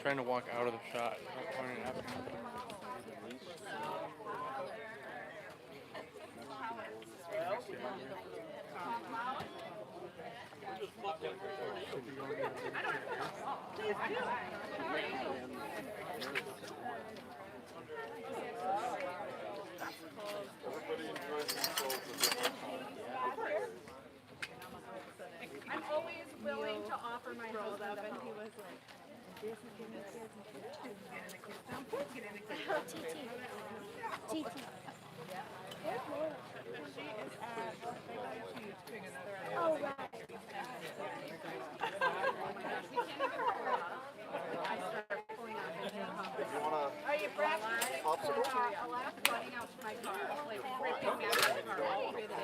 trying to walk out of the shot. Not pointing at me. I'm always willing to offer my husband up, and he was like, this is getting the kids, TT. she is at, Oh, right. are you practicing a lot of running out to my car, like ripping out my car all through the day.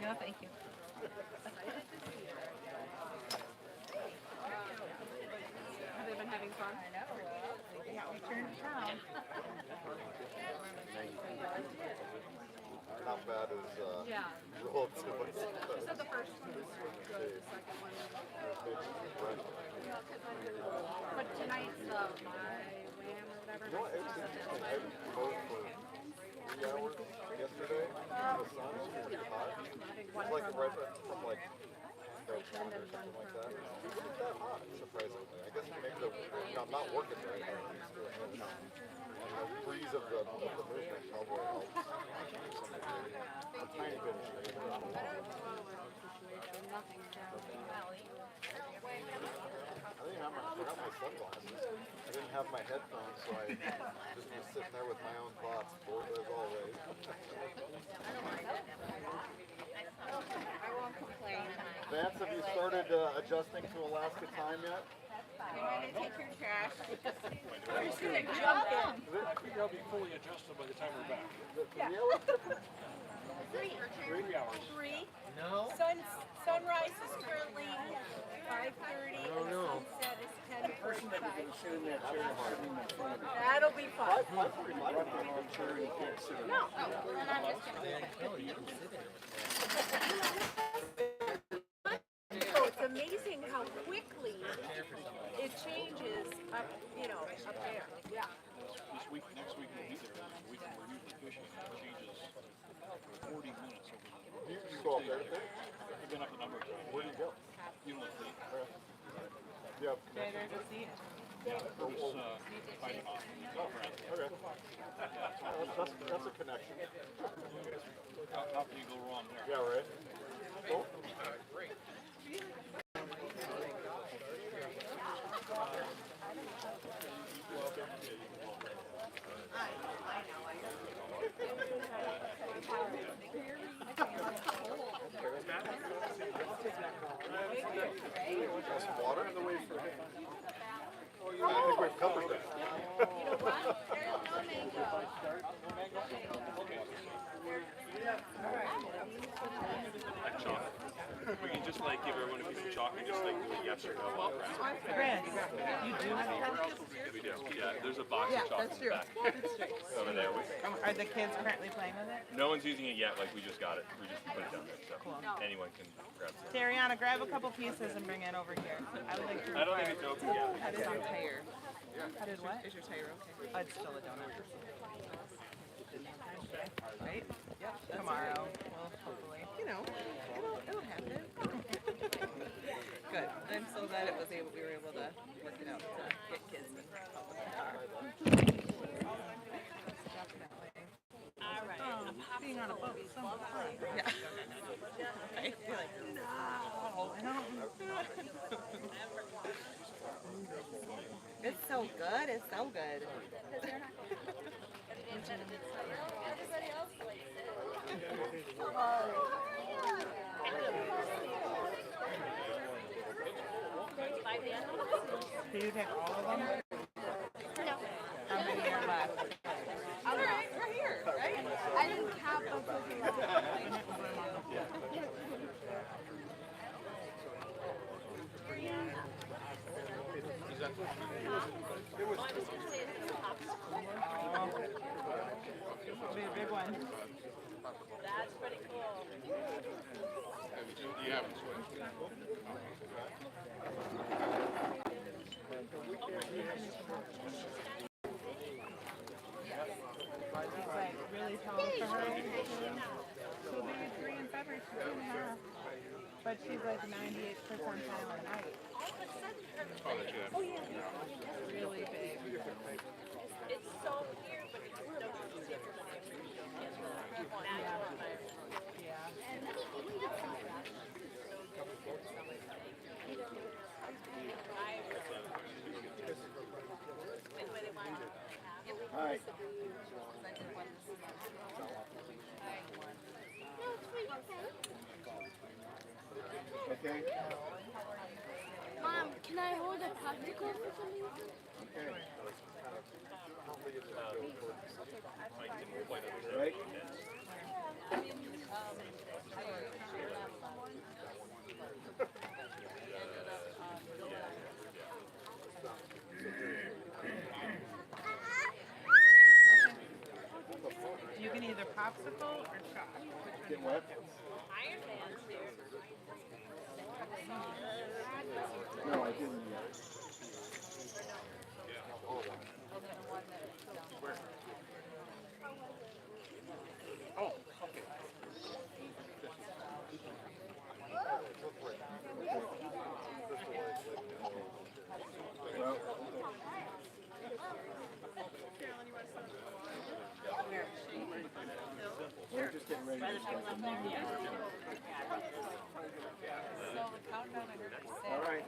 No, thank you. Have they been having fun? I know. Yeah, we turned town. Not bad as Yeah. relative. She said the first one was good, the second one was but tonight's my wham or whatever. You know what? It's interesting. I rode for 3 hours yesterday. The sun was pretty hot. It was like right from like or something like that. It wasn't that hot, surprisingly. I guess maybe I'm not working very hard. And the breeze of the movement probably helps. A tiny bit of shade. I forgot my sunglasses. I didn't have my headphones, so I just was sitting there with my own thoughts, bored as always. Vance, have you started adjusting to Alaska time yet? You ready to take your trash? You're just gonna jump in. I think I'll be fully adjusted by the time we're back. Really? 3 hours. No. Sunrise is currently 5:30 and sunset is 10:45. That'll be fun. No. And I'm just So it's amazing how quickly it changes up, up there. Yeah. This week, next week we'll be there. The week we're usually fishing, it changes 40 minutes over the You go up there today? I've been up a number of times. Where do you go? You know, the Yep. it's fighting off. Okay. That's a connection. How can you go wrong there? Yeah, right? Cool. Some water in the way for him. I think we've covered that. You know what? There's no mango. Like chocolate. We can just like give everyone a piece of chocolate, just like do a yes or no. Chris, you do have We do. Yeah, there's a box of chocolate in the back. Over there. Are the kids currently playing with it? No one's using it yet. Like we just got it. We just put it down there. So anyone can grab some. Tariana, grab a couple pieces and bring it over here. I would like to. I don't think it's open yet. How did your tire? How did what? Is your tire okay? Oh, it's still a donut. Right? Yep. Tomorrow, well, hopefully. It'll happen. Good. I'm so glad we were able to work it out to get kids in the car. Definitely. All right. Being on a boat is so fun. Yeah. Right? You're like, no. I don't. It's so good. It's so good. Everybody else likes it. Did you take all of them? No. How many are left? All right, we're here, right? I didn't have them for too long. Be a big one. That's pretty cool. You haven't switched. She's like really tall for her age. She'll be 3 in February. She's 2.5. But she's like 98th percentile in height. Really big. It's so weird, but it's no different. Yeah. Yeah. Hi. Okay. Mom, can I hold a popsicle for some reason? Okay. Right? You can either popsicle or shot. Get wet? No, I didn't yet. Well, we're just getting ready to start the meeting. All right.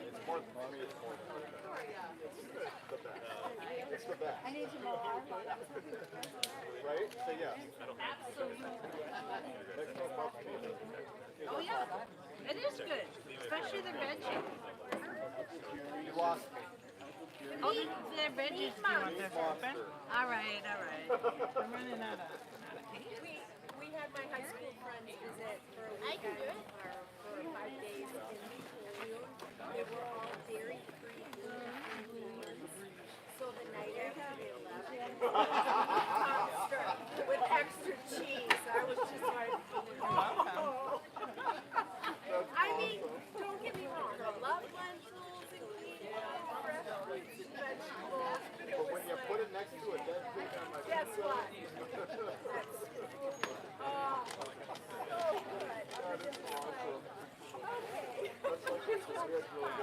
It's more for me, it's more it's the best. I need to know. Right? So yes. Oh yeah, it is good, especially the veggie. You lost me. Oh, the veggies do want this open. All right, all right. I'm running out of cake. We had my high school friends visit for a weekend or for 5 days in June. They were all dairy-free vegans. So the night after they left, lobster with extra cheese. I was just like, oh. I mean, don't get me wrong. I love lentils and quinoa, fresh fruits and vegetables. It But was when you like, put it next to a dead pig on my guess pizza, what? That's, oh, so good. I was just like, okay. that's like this is really good.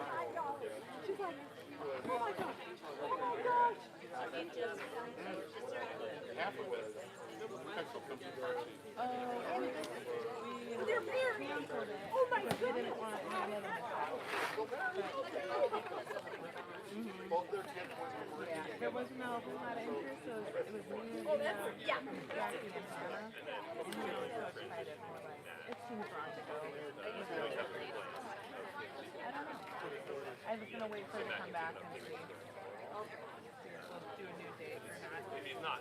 I know. She's like, oh my gosh. Oh my gosh. Half of it. They're married. Canceled it Oh my because we goodness. didn't want any of them. Both their kids went to work. Yeah, there wasn't a whole lot of interest, so it was me and Oh, that's, yeah. Jackie and Hannah. And we were so excited. We're like, it seems wrong to go. I don't know. I was gonna wait for her to come back and see if we'll do a new date or not. Maybe it's not.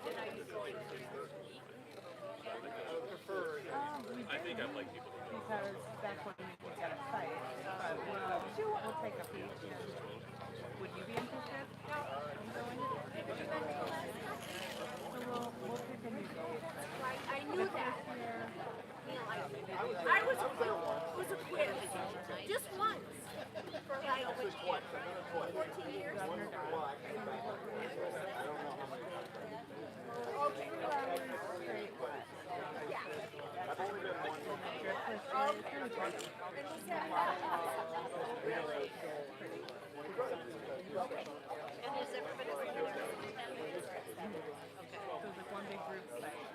I think I'd like people to know. Because that's when we can get a site. But we'll take a peek. Would you be interested in going? So we'll pick a new date. I knew that. I was a quiz. Just once. For like 14 years. Okay. Yeah. And is everybody So it's like one big group site.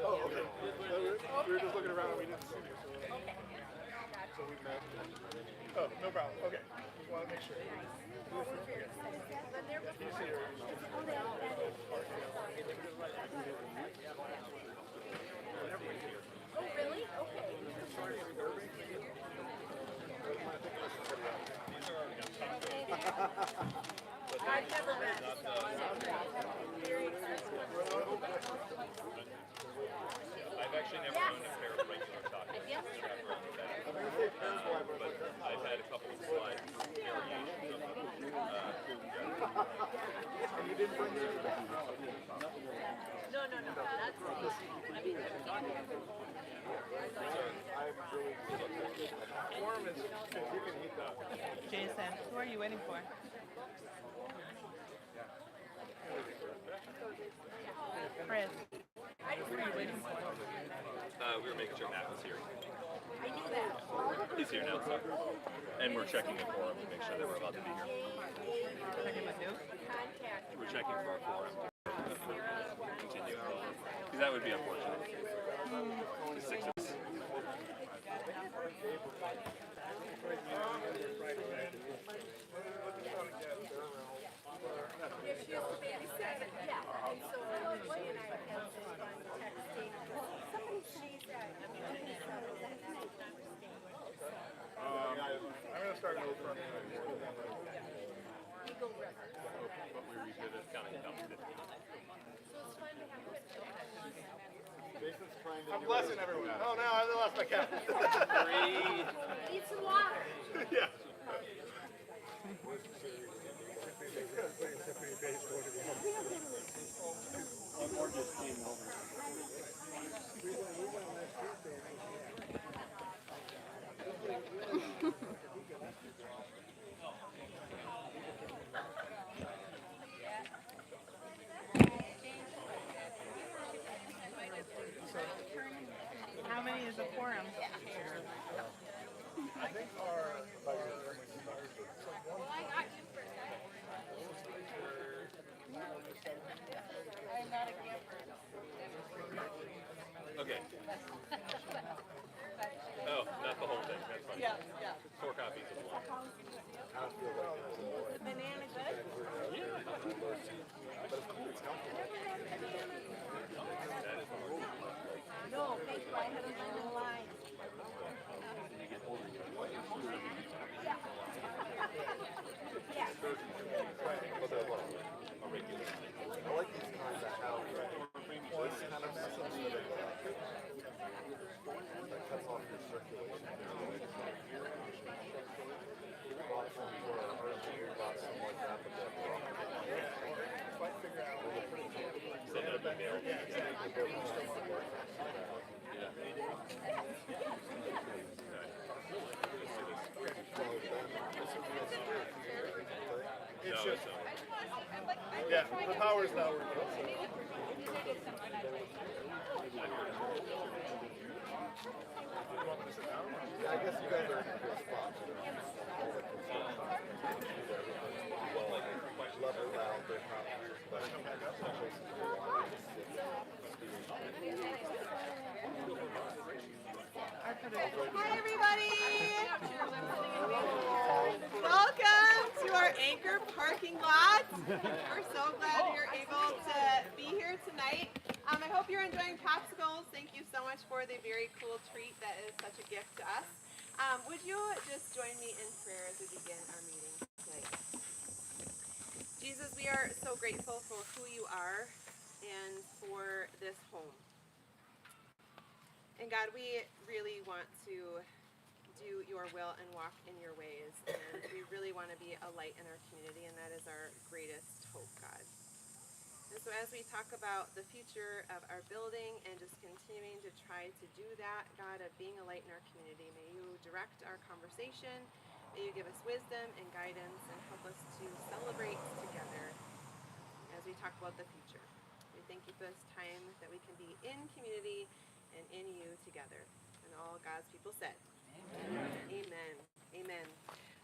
Oh, okay. We were just looking around and we didn't see you. So we met. Oh, no problem. Okay. Just want to make sure. Oh, really? Okay. I've never met. Very excited. I've actually never known a pair of regular tacos. I'm going to say parents why, but I've had a couple of slides variations of them. didn't bring your No, that's I'm really warm is you can heat that. Jason, who are you waiting for? Chris. Who are you waiting for? We were making sure Matt was here. He's here now, so. And we're checking the quorum to make sure that we're allowed to be here. Checking with who? We're checking for our quorum. Continue. Because that would be unfortunate. The 6 of us. I'm gonna start over from But we redid it, kind of did. Jason's trying to. I'm blessing everyone. Oh no, I lost my cap. 3. Need some water. Yeah. How many is a quorum? I think our Okay. Oh, not the whole thing. That's fine. Yeah. 4 copies of one. Banana good? No, thank you. I had a lemon lime. I like these kinds that have this kind of message that cuts off your circulation. Bought some for our junior, bought some like that, but if I figure out Send it an email. it's No, just, so. yeah, the power's not working. Yeah, I guess you guys are in a good spot. Level out, they're not weird, but Hi everybody! Welcome to our Anchor parking lot. We're so glad you're able to be here tonight. I hope you're enjoying popsicles. Thank you so much for the very cool treat that is such a gift to us. Would you just join me in prayer as we begin our meeting tonight? Jesus, we are so grateful for who you are and for this home. And God, we really want to do your will and walk in your ways. And we really want to be a light in our community, and that is our greatest hope, God. And so as we talk about the future of our building and just continuing to try to do that, God, of being a light in our community, may you direct our conversation, may you give us wisdom and guidance and help us to celebrate together as we talk about the future. We thank you for this time that we can be in community and in you together. And all God's people said, Amen. Amen.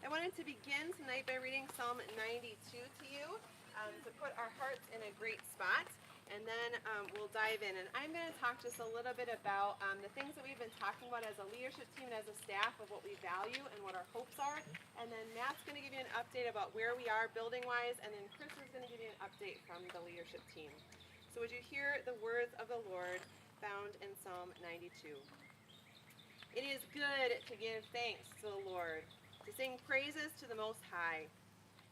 I wanted to begin tonight by reading Psalm 92 to you to put our hearts in a great spot. And then we'll dive in. And I'm going to talk just a little bit about the things that we've been talking about as a leadership team and as a staff of what we value and what our hopes are. And then Matt's going to give you an update about where we are building-wise. And then Chris is going to give you an update from the leadership team. So would you hear the words of the Lord found in Psalm 92? It is good to give thanks to the Lord, to sing praises to the Most High.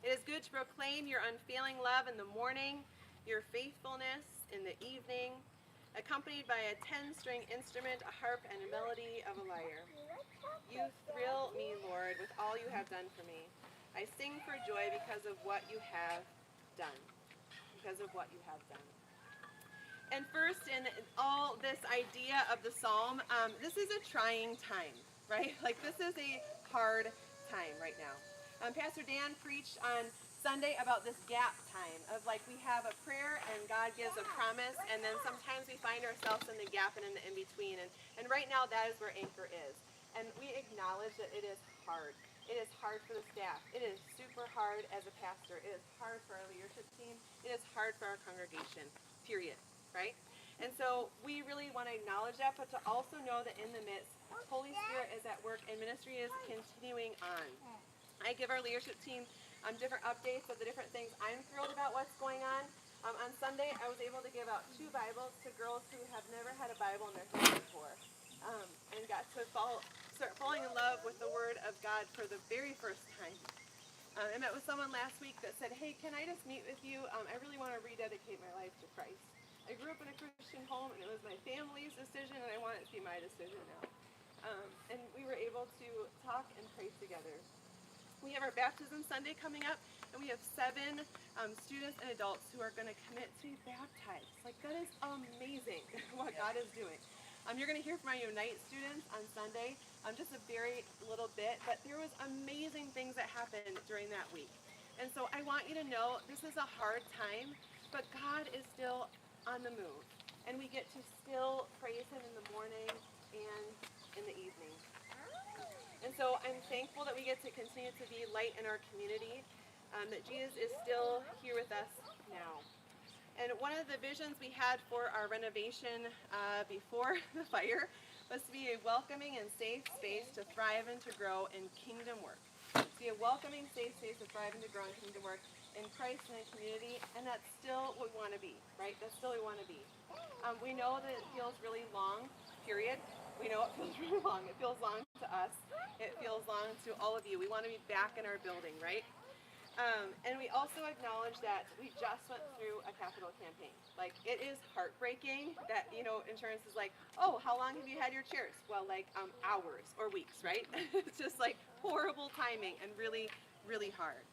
It is good to proclaim your unfailing love in the morning, your faithfulness in the evening, accompanied by a 10-string instrument, a harp, and a melody of a lyre. You thrill me, Lord, with all you have done for me. I sing for joy because of what you have done. because of what you have done. And first, in all this idea of the psalm, this is a trying time, right? Like, this is a hard time right now. Pastor Dan preached on Sunday about this gap time of like we have a prayer and God gives a promise, and then sometimes we find ourselves in the gap and in the in-between. And right now, that is where Anchor is. And we acknowledge that it is hard. It is hard for the staff. It is super hard as a pastor. It is hard for our leadership team. It is hard for our congregation, period. Right? And so we really want to acknowledge that, but to also know that in the midst, Holy Spirit is at work and ministry is continuing on. I give our leadership team different updates of the different things I'm thrilled about what's going on. On Sunday, I was able to give out 2 Bibles to girls who have never had a Bible in their hand before, and got to start falling in love with the Word of God for the very first time. I met with someone last week that said, hey, can I just meet with you? I really want to rededicate my life to Christ. I grew up in a Christian home, and it was my family's decision, and I want it to be my decision now. And we were able to talk and pray together. We have our baptism Sunday coming up, and we have 7 students and adults who are going to commit to be baptized. Like, that is amazing what God is doing. You're going to hear from our Unite students on Sunday, just a very little bit, but there was amazing things that happened during that week. And so I want you to know this is a hard time, but God is still on the move, and we get to still praise him in the morning and in the evening. And so I'm thankful that we get to continue to be light in our community, that Jesus is still here with us now. And one of the visions we had for our renovation before the fire was to be a welcoming and safe space to thrive and to grow in kingdom work. To be a welcoming, safe space to thrive and to grow in kingdom work in Christ and in community, and that's still what we want to be, right? That's still what we want to be. We know that it feels really long, period. We know it feels really long. It feels long to us. It feels long to all of you. We want to be back in our building, right? And we also acknowledge that we just went through a capital campaign. Like, it is heartbreaking that, insurance is like, oh, how long have you had your chairs? Well, like, hours or weeks, right? It's just like horrible timing and really, really hard.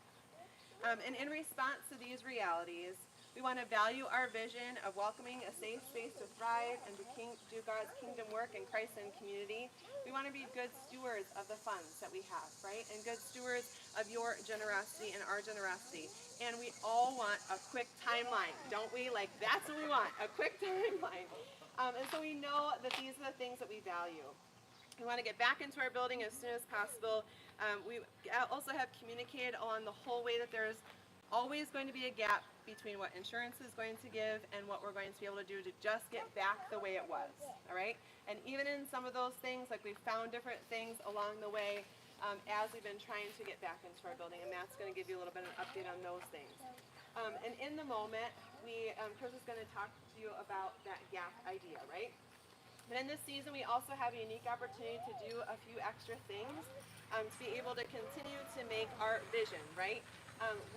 And in response to these realities, we want to value our vision of welcoming a safe space to thrive and to do God's kingdom work in Christ and community. We want to be good stewards of the funds that we have, right? And good stewards of your generosity and our generosity. And we all want a quick timeline, don't we? Like, that's what we want, a quick timeline. And so we know that these are the things that we value. We want to get back into our building as soon as possible. We also have communicated along the whole way that there's always going to be a gap between what insurance is going to give and what we're going to be able to do to just get back the way it was, all right? And even in some of those things, like we've found different things along the way as we've been trying to get back into our building, and Matt's going to give you a little bit of an update on those things. And in the moment, Chris is going to talk to you about that gap idea, right? But in this season, we also have a unique opportunity to do a few extra things to be able to continue to make our vision, right?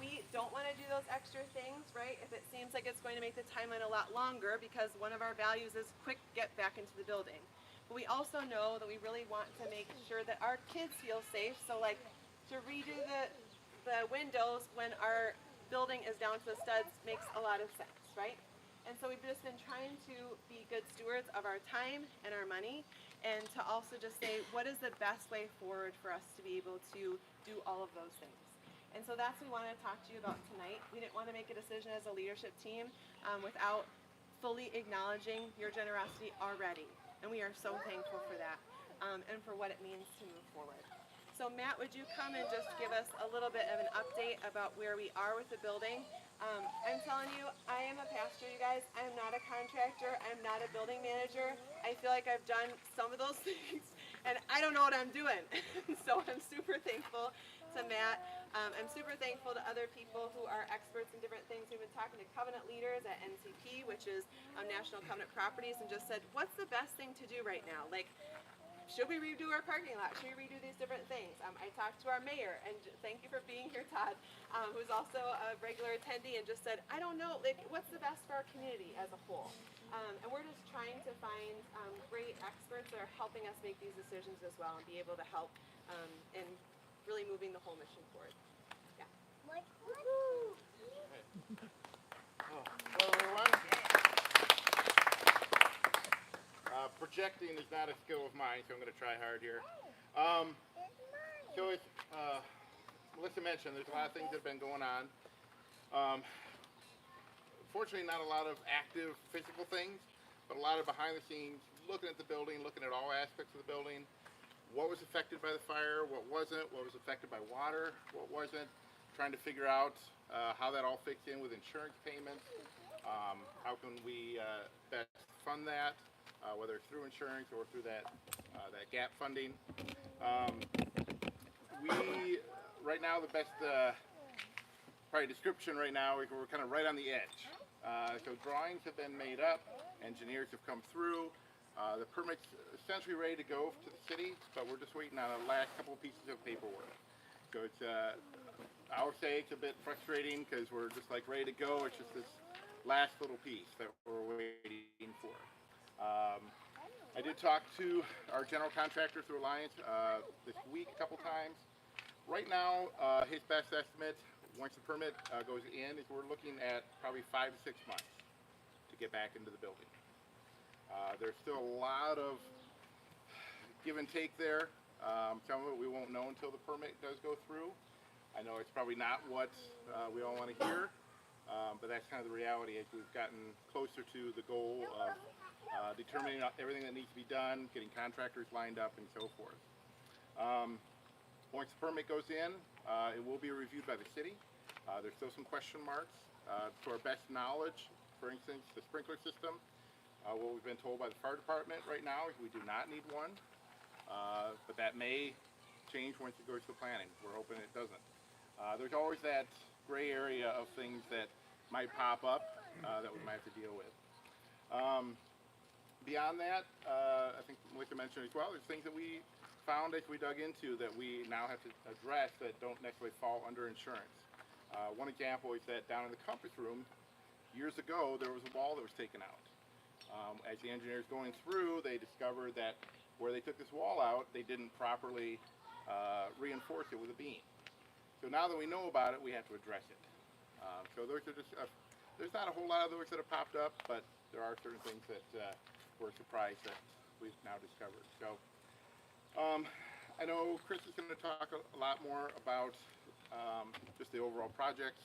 We don't want to do those extra things, right, if it seems like it's going to make the timeline a lot longer, because one of our values is quick get back into the building. But we also know that we really want to make sure that our kids feel safe, so like to redo the windows when our building is down to the studs makes a lot of sense, right? And so we've just been trying to be good stewards of our time and our money, and to also just say, what is the best way forward for us to be able to do all of those things? And so that's what we wanted to talk to you about tonight. We didn't want to make a decision as a leadership team without fully acknowledging your generosity already. And we are so thankful for that and for what it means to move forward. So Matt, would you come and just give us a little bit of an update about where we are with the building? I'm telling you, I am a pastor, you guys. I'm not a contractor. I'm not a building manager. I feel like I've done some of those things, and I don't know what I'm doing. So I'm super thankful to Matt. I'm super thankful to other people who are experts in different things. We've been talking to covenant leaders at NCP, which is National Covenant Properties, and just said, what's the best thing to do right now? Like, should we redo our parking lot? Should we redo these different things? I talked to our mayor, and thank you for being here, Todd, who's also a regular attendee, and just said, I don't know, like, what's the best for our community as a whole? And we're just trying to find great experts that are helping us make these decisions as well and be able to help in really moving the whole mission forward. Yeah. Oh, projecting is not a skill of mine, so I'm going to try hard here. So as Melissa mentioned, there's a lot of things that have been going on. Fortunately, not a lot of active physical things, but a lot of behind the scenes, looking at the building, looking at all aspects of the building, what was affected by the fire, what was affected by water, what wasn't, trying to figure out how that all fits in with insurance payments, how can we best fund that, whether it's through insurance or through that gap funding. We, right now, the best probably description right now is we're kind of right on the edge. So drawings have been made up, engineers have come through, the permit's essentially ready to go to the city, but we're just waiting on the last couple of pieces of paperwork. So it's, I would say it's a bit frustrating because we're just like ready to go, it's just this last little piece that we're waiting for. I did talk to our general contractor through Alliance this week a couple times. Right now, his best estimate, once the permit goes in, is we're looking at probably 5 to 6 months to get back into the building. There's still a lot of give and take there. Some of it we won't know until the permit does go through. I know it's probably not what we all want to hear, but that's kind of the reality as we've gotten closer to the goal of determining everything that needs to be done, getting contractors lined up, and so forth. Once the permit goes in, it will be reviewed by the city. There's still some question marks. To our best knowledge, for instance, the sprinkler system, what we've been told by the fire department right now is we do not need one, but that may change once it goes to planning. We're hoping it doesn't. There's always that gray area of things that might pop up that we might have to deal with. Beyond that, I think Melissa mentioned as well, there's things that we found as we dug into that we now have to address that don't necessarily fall under insurance. One example is that down in the conference room, years ago, there was a wall that was taken out. As the engineers going through, they discovered that where they took this wall out, they didn't properly reinforce it with a beam. So now that we know about it, we have to address it. So those are just, there's not a whole lot of those that have popped up, but there are certain things that we're surprised that we've now discovered. So I know Chris is going to talk a lot more about just the overall projects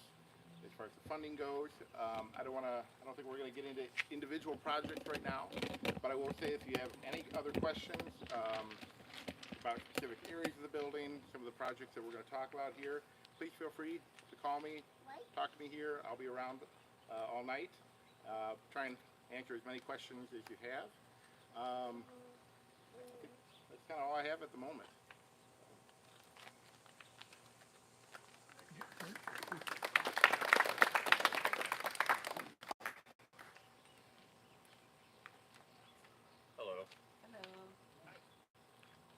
as far as the funding goes. I don't think we're going to get into individual projects right now, but I will say if you have any other questions about specific areas of the building, some of the projects that we're going to talk about here, please feel free to call me, talk to me here. I'll be around all night. Try and answer as many questions as you have. That's kind of all I have at the moment. Hello. Hello.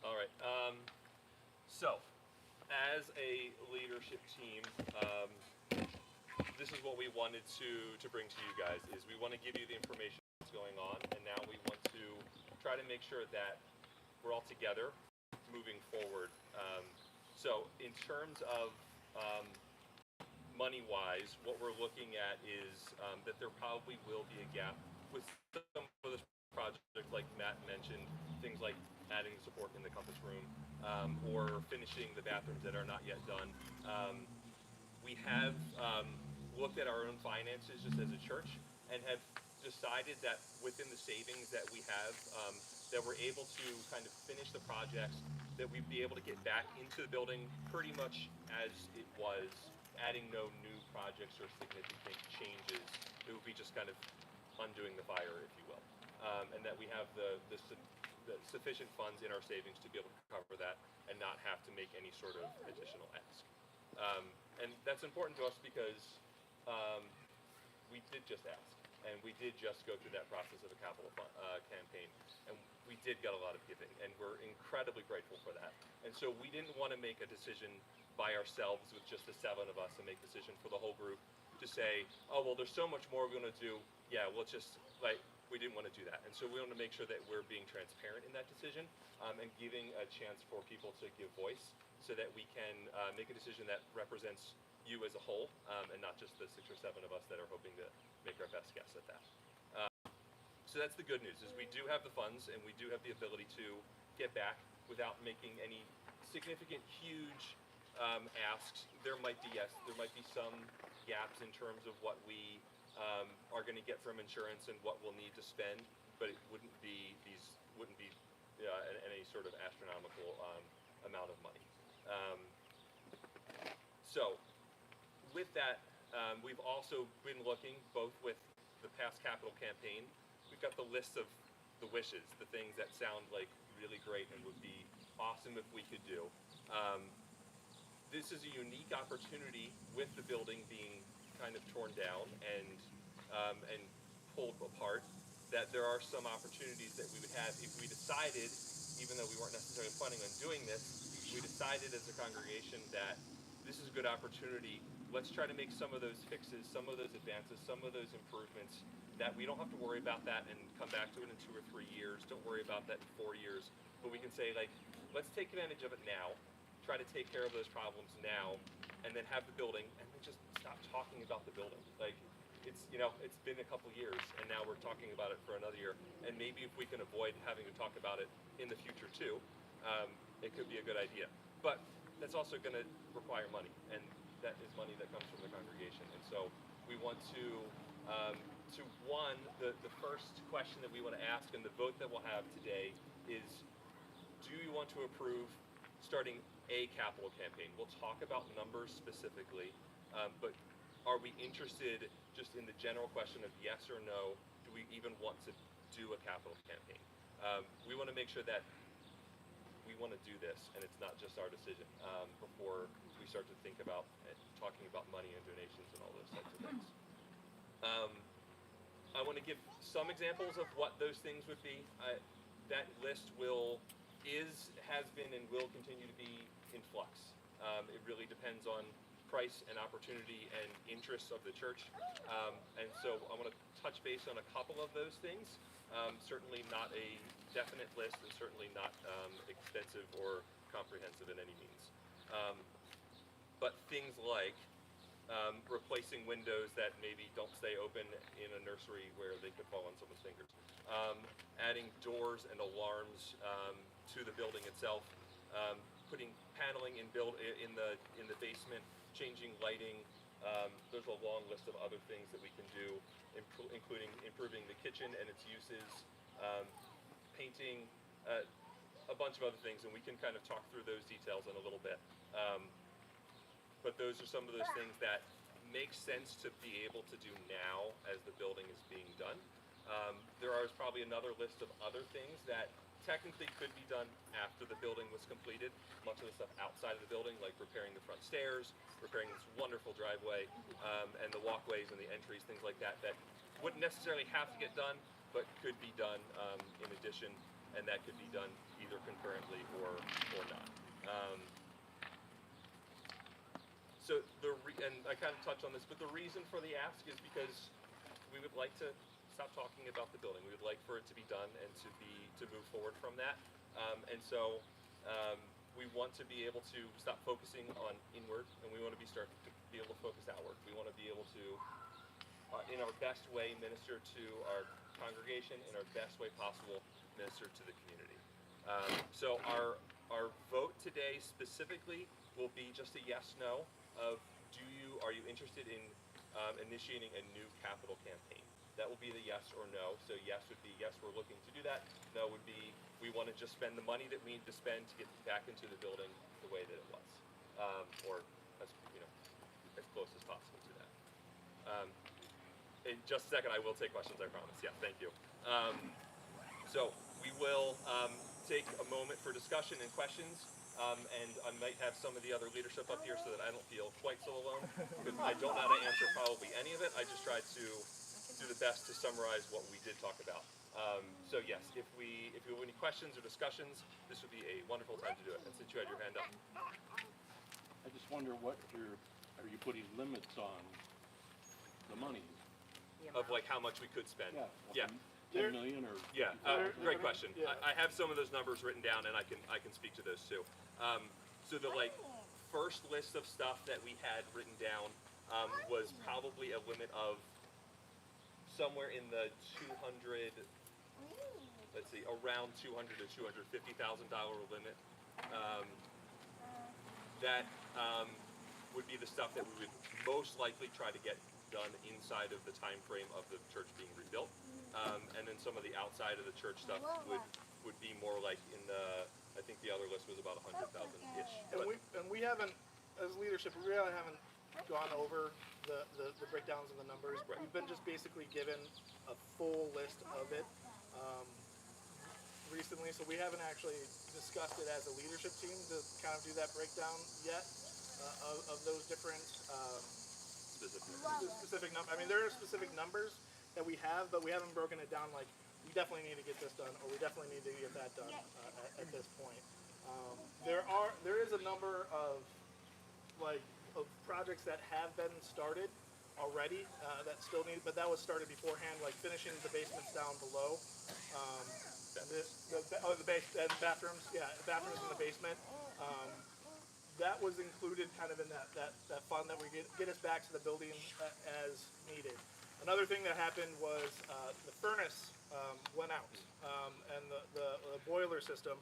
All right. So, as a leadership team, this is what we wanted to bring to you guys. Is we want to give you the information that's going on, and now we want to try to make sure that we're all together moving forward. So, in terms of money-wise, what we're looking at is that there probably will be a gap with some of the projects, like Matt mentioned, things like adding support in the compass room or finishing the bathrooms that are not yet done. We have looked at our own finances just as a church and have decided that within the savings that we have, that we're able to kind of finish the projects, that we'd be able to get back into the building pretty much as it was, adding no new projects or significant changes. It would be just kind of undoing the fire, if you will. And that we have the sufficient funds in our savings to be able to cover that and not have to make any sort of additional ask. And that's important to us because we did just ask, and we did just go through that process of a capital campaign, and we did get a lot of giving, and we're incredibly grateful for that. And so we didn't want to make a decision by ourselves with just the 7 of us and make a decision for the whole group to say, oh, well, there's so much more we're going to do. Yeah, well, just like, we didn't want to do that. And so we want to make sure that we're being transparent in that decision and giving a chance for people to give voice so that we can make a decision that represents you as a whole and not just the 6 or 7 of us that are hoping to make our best guess at that. So that's the good news, is we do have the funds and we do have the ability to get back without making any significant, huge asks. There might be some gaps in terms of what we are going to get from insurance and what we'll need to spend, but it wouldn't be any sort of astronomical amount of money. So with that, we've also been looking both with the past capital campaign. We've got the list of the wishes, the things that sound like really great and would be awesome if we could do. This is a unique opportunity with the building being kind of torn down and pulled apart, that there are some opportunities that we would have if we decided, even though we weren't necessarily planning on doing this, we decided as a congregation that this is a good opportunity. Let's try to make some of those fixes, some of those advances, some of those improvements, that we don't have to worry about that and come back to it in 2 or 3 years. Don't worry about that in 4 years. But we can say, like, let's take advantage of it now, try to take care of those problems now, and then have the building, and then just stop talking about the building. Like, it's been a couple years, and now we're talking about it for another year. And maybe if we can avoid having to talk about it in the future too, it could be a good idea. But that's also going to require money, and that is money that comes from the congregation. And so we want to the first question that we want to ask, and the vote that we'll have today is, do you want to approve starting a capital campaign? We'll talk about numbers specifically, but are we interested just in the general question of yes or no? Do we even want to do a capital campaign? We want to make sure that we want to do this, and it's not just our decision before we start to think about talking about money and donations and all those types of things. I want to give some examples of what those things would be. That list has been, and will continue to be in flux. It really depends on price and opportunity and interests of the church. And so I want to touch base on a couple of those things. Certainly not a definite list, and certainly not extensive or comprehensive in any means. But things like replacing windows that maybe don't stay open in a nursery where they could fall on someone's fingers. Adding doors and alarms to the building itself. Putting paneling in the basement. Changing lighting. There's a long list of other things that we can do, including improving the kitchen and its uses, painting, a bunch of other things, and we can kind of talk through those details in a little bit. But those are some of those things that make sense to be able to do now as the building is being done. There is probably another list of other things that technically could be done after the building was completed. Much of the stuff outside of the building, like repairing the front stairs, repairing this wonderful driveway, and the walkways and the entries, things like that, that wouldn't necessarily have to get done, but could be done in addition, and that could be done either concurrently or not. So and I kind of touched on this, but the reason for the ask is because we would like to stop talking about the building. We would like for it to be done and to move forward from that. And so we want to be able to stop focusing on inward, and we want to start to be able to focus outward. We want to be able to, in our best way, minister to our congregation, in our best way possible, minister to the community. So our vote today specifically will be just a yes/no of are you interested in initiating a new capital campaign? That will be the yes or no. So yes would be yes, we're looking to do that. No would be we want to just spend the money that we need to spend to get back into the building the way that it was, or as close as possible to that. In just a second, I will take questions. I promise. Yeah, thank you. So we will take a moment for discussion and questions. And I might have some of the other leadership up here so that I don't feel quite so alone, because I don't know how to answer probably any of it. I just tried to do the best to summarize what we did talk about. So yes, if you have any questions or discussions, this would be a wonderful time to do it. And since you had your hand up. I just wonder are you putting limits on the money? Of like how much we could spend. Yeah. 10 million or? Yeah, great question. I have some of those numbers written down, and I can speak to those too. So the first list of stuff that we had written down was probably a limit of somewhere in the $200,000 let's see, around $200,000 to $250,000 limit. That would be the stuff that we would most likely try to get done inside of the time frame of the church being rebuilt. And then some of the outside of the church stuff would be more like in the, I think the other list was about 100,000-ish. And we haven't, as leadership, we really haven't gone over the breakdowns of the numbers. Right. We've been just basically given a full list of it recently, so we haven't actually discussed it as a leadership team to kind of do that breakdown yet of those different specific numbers. I mean, there are specific numbers that we have, but we haven't broken it down like, we definitely need to get this done, or we definitely need to get that done at this point. There is a number of projects that have been started already that still need, but that was started beforehand, like finishing the basements down below. The bathrooms, yeah, bathrooms in the basement. That was included kind of in that fund that we get us back to the building as needed. Another thing that happened was the furnace went out and the boiler system,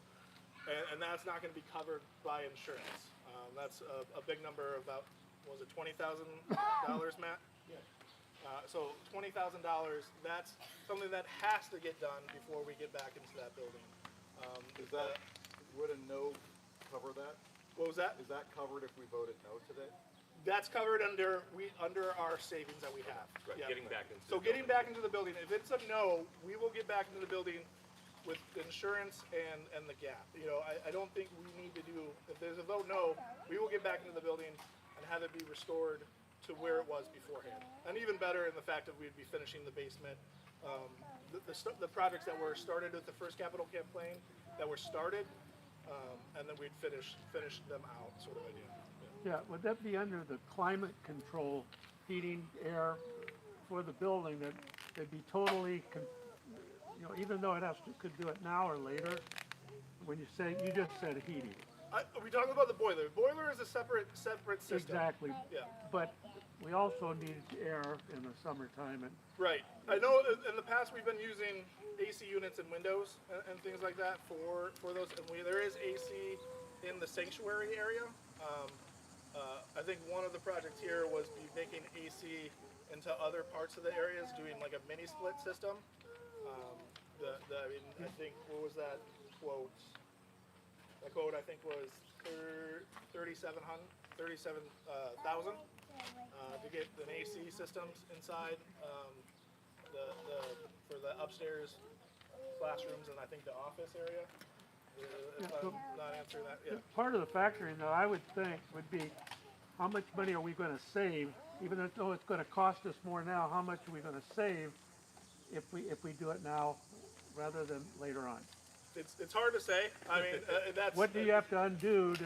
and that's not going to be covered by insurance. That's a big number, about, what was it, $20,000, Matt? Yeah. So $20,000, that's something that has to get done before we get back into that building. Would a no cover that? What was that? Is that covered if we voted no today? That's covered under our savings that we have. Right, Yeah. getting back into So the getting building. back into the building, if it's a no, we will get back into the building with insurance and the gap. You know, I don't think we need to do, if there's a vote no, we will get back into the building and have it be restored to where it was beforehand. And even better in the fact that we'd be finishing the basement. The projects that were started with the first capital campaign that were started, and then we'd finish them out, sort of idea. Yeah, would that be under the climate control, heating, air for the building, that it'd be totally, you know, even though it could do it now or later, when you just said heating. Are we talking about the boiler? Boiler is a separate system. Exactly. Yeah. But we also need air in the summertime, and Right. I know in the past we've been using AC units and windows and things like that for those. And there is AC in the sanctuary area. I think one of the projects here was making AC into other parts of the areas, doing like a mini split system. I think, what was that quote? That quote I think was 37,000 to get an AC systems inside for the upstairs classrooms and I think the office area. If I'm not answering that, yeah. part of the factoring, though, I would think would be, how much money are we going to save, even though it's going to cost us more now, how much are we going to save if we do it now rather than later on? It's hard to say. I mean, that's. What do you have to undo to,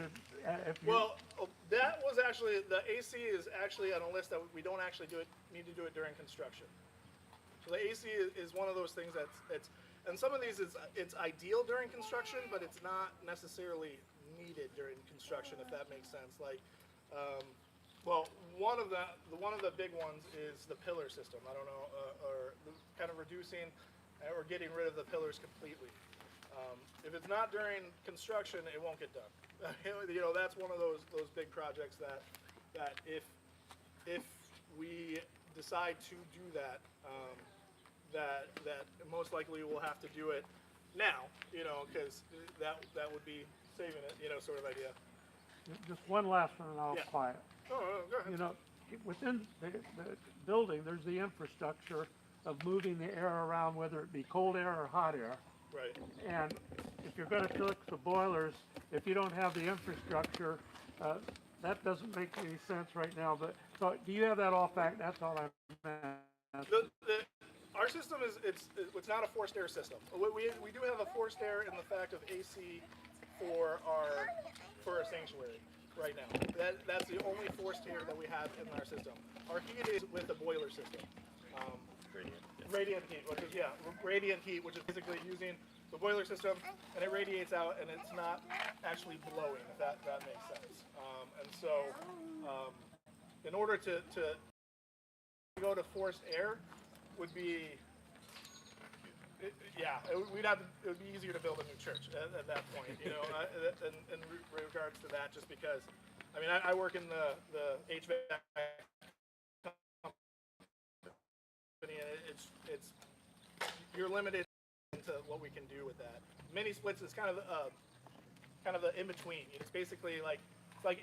if you? Well, that was actually, the AC is actually on a list that we don't actually need to do it during construction. So the AC is one of those things it's, and some of these it's ideal during construction, but it's not necessarily needed during construction, if that makes sense. Like, well, one of the big ones is the pillar system. I don't know, or kind of reducing or getting rid of the pillars completely. If it's not during construction, it won't get done. You know, that's one of those big projects that if we decide to do that, that most likely we'll have to do it now. You know, because that would be saving it. You know, sort of idea. Just one last one, and I'll Yeah. quiet. Oh, go ahead. You know, within the building, there's the infrastructure of moving the air around, whether it be cold air or hot air. Right. And if you're going to fix the boilers, if you don't have the infrastructure, that doesn't make any sense right now. But so, do you have that all fact? That's all I'm asking. Our system it's not a forced air system. We do have a forced air in the fact of AC for our sanctuary right now. That's the only forced air that we have in our system. Our heat is with the boiler system. Radiant heat, radiant heat, which is basically using the boiler system, and it radiates out, and it's not actually blowing, if that makes sense. And so, in order to go to forced air, would be we'd have to, it would be easier to build a new church at that point, you know, in regards to that, just because, I mean, I work in the HVAC company, and it's you're limited to what we can do with that. Mini splits is kind of the in between. It's basically like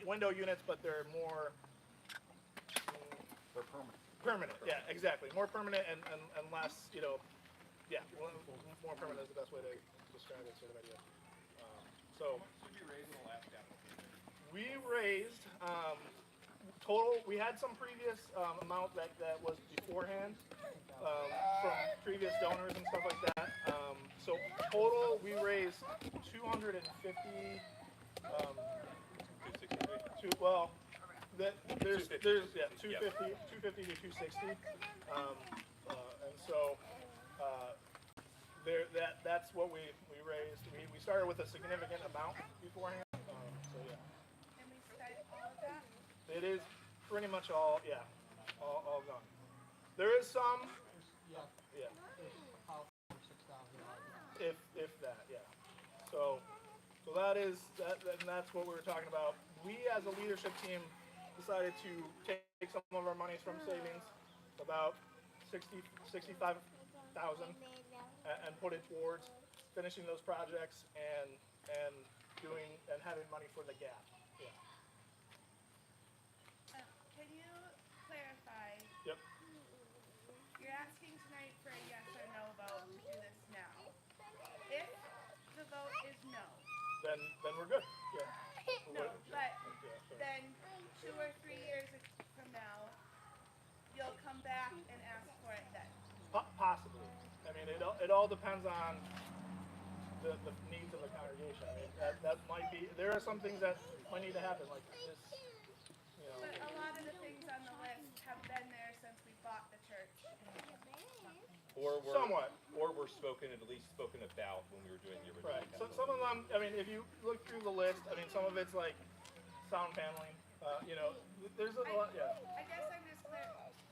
window units, but they're more They're permanent. permanent. Yeah, exactly. More permanent and less, you know, yeah, more permanent is the best way to describe it, sort of idea. So we raised total. We had some previous amount that was beforehand from previous donors and stuff like that. So total, we raised 250. Well, there's 250 to 260, and so that's what we raised. We started with a significant amount beforehand. So yeah. And we spent all of that? It is pretty much all all gone. There is some. Yeah. If that, yeah. So that is that, and that's what we were talking about. We as a leadership team decided to take some of our monies from savings, about 65,000, and put it towards finishing those projects and having money for the gap. Yeah. Can you clarify? Yep. You're asking tonight for a yes or no vote to do this now. If the vote is no, Then we're good. Yeah. no, but Yeah, sorry. then 2 or 3 years from now, you'll come back and ask for it then. Possibly. I mean, it all depends on the needs of the congregation. I mean, that might be. There are some things that might need to happen, like this. You know. But a lot of the things on the list have been there since we bought the church. Or were Somewhat. at least spoken about when we were doing the original. Right. So some of them. I mean, if you look through the list, I mean, some of it's like sound paneling. You know, there's a lot. Yeah. I guess I'm just clear.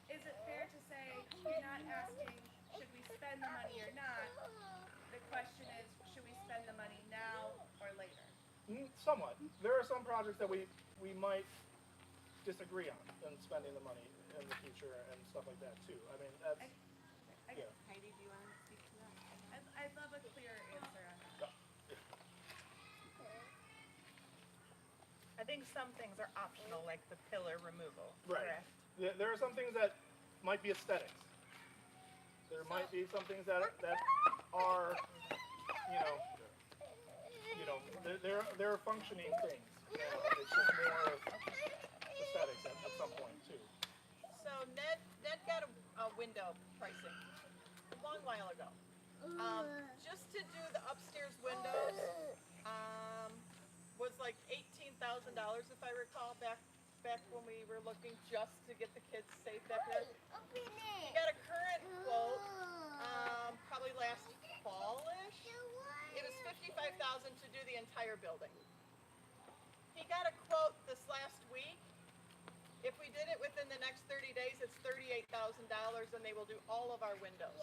Is it fair to say you're not asking should we spend the money or not? The question is should we spend the money now or later? Somewhat. There are some projects that we might disagree on in spending the money in the future and stuff like that too. I mean, that's. Yeah. Heidi, do you want to speak to that? I'd love a clearer answer on that. I think some things are optional, like the pillar removal. Right. Correct? There are some things that might be aesthetics. There might be some things that are, they're functioning things. It's just more of aesthetics at some point too. So Ned got a window pricing a long while ago. Just to do the upstairs windows was like $18,000 if I recall back when we were looking just to get the kids safe back there. He got a current quote probably last fall-ish. It was $55,000 to do the entire building. He got a quote this last week. If we did it within the next 30 days, it's $38,000 and they will do all of our windows.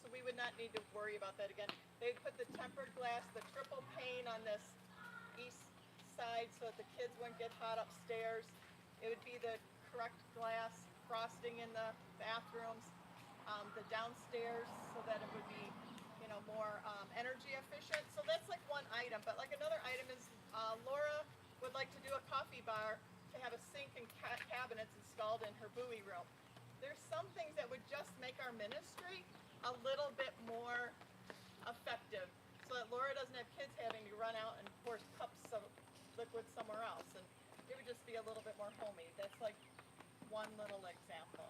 So we would not need to worry about that again. They'd put the tempered glass, the triple pane on this east side so that the kids wouldn't get hot upstairs. It would be the correct glass, frosting in the bathrooms, the downstairs so that it would be, more energy efficient. So that's like one item. But like another item is Laura would like to do a coffee bar to have a sink and cabinets installed in her buoy room. There's some things that would just make our ministry a little bit more effective so that Laura doesn't have kids having to run out and pour cups of liquid somewhere else, and it would just be a little bit more homey. That's like one little example.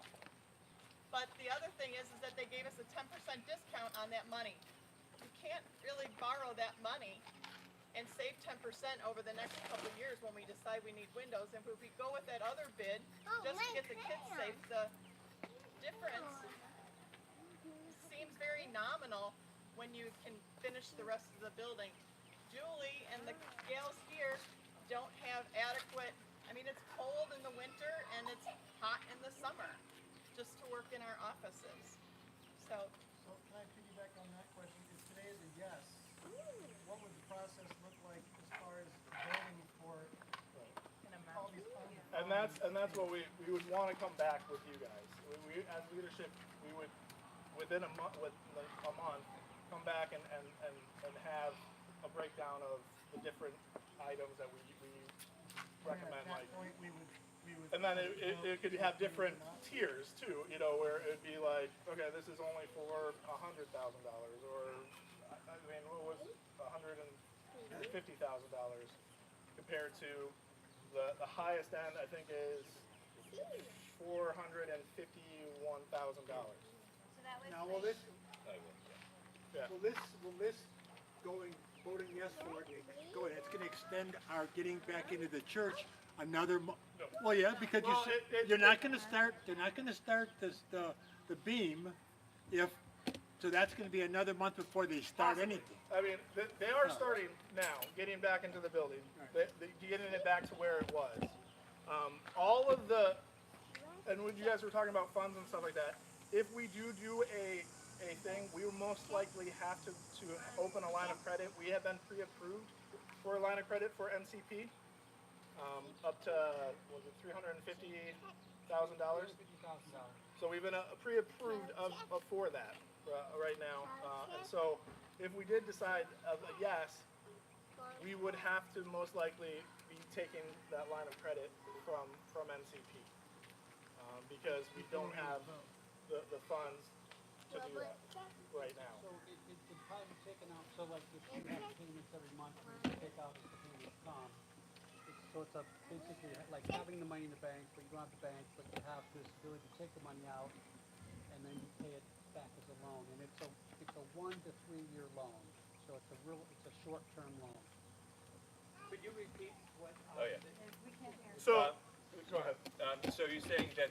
But the other thing is that they gave us a 10% discount on that money. You can't really borrow that money and save 10% over the next couple of years when we decide we need windows. And if we go with that other bid, just to get the kids safe, the difference seems very nominal when you can finish the rest of the building. Julie and the gals here don't have adequate, it's cold in the winter and it's hot in the summer just to work in our offices. So can I piggyback on that question? yes, what would the process look like as far as voting for all these And that's what we would want to come back with you guys. We as leadership, we would within a month, come back and have a breakdown of the different items that we recommend. At that Like, point, we would. and then it could have different tiers too. You know, where it'd be like, okay, this is only for $100,000, or I mean, what was $150,000 compared to the highest end, I think, is $451,000. Now, will this, Yeah. will this voting yes for it, go ahead, it's gonna extend our getting back into the church another well, yeah, because Well, you're not gonna start, they're not gonna start the beam so that's gonna be another month before they start Possibly. anything. I mean, they are starting now, getting back into the building, getting it back to where it was. All of and when you guys were talking about funds and stuff like that, if we do a thing, we will most likely have to open a line of credit. We have been pre-approved for a line of credit for NCP, up to, was it $350,000? So we've been pre-approved for that right now. And so if we did decide a yes, we would have to most likely be taking that line of credit from NCP, because we don't have the funds to do that right now. So it'd probably be taken out, so like if you have payments every month, you take out as the payments come. So it's basically like having the money in the bank, but you don't have the bank, but you have this ability to take the money out and then you pay it back as a loan. And it's a 1 to 3 year loan. So it's a short-term loan. Could you repeat what? Oh, yeah. So, go ahead. So you're saying that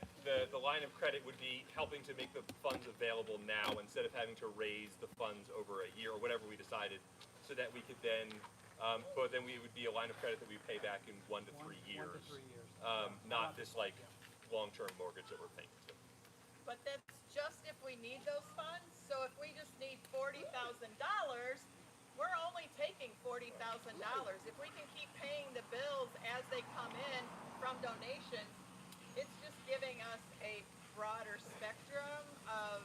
the line of credit would be helping to make the funds available now instead of having to raise the funds over a year or whatever we decided, so that we could then, but then we would be a line of credit that we pay back in 1 to 3 years. 1 to 3 years. Not this like long-term mortgage that we're paying to. But that's just if we need those funds. So if we just need $40,000, we're only taking $40,000. If we can keep paying the bills as they come in from donations, it's just giving us a broader spectrum of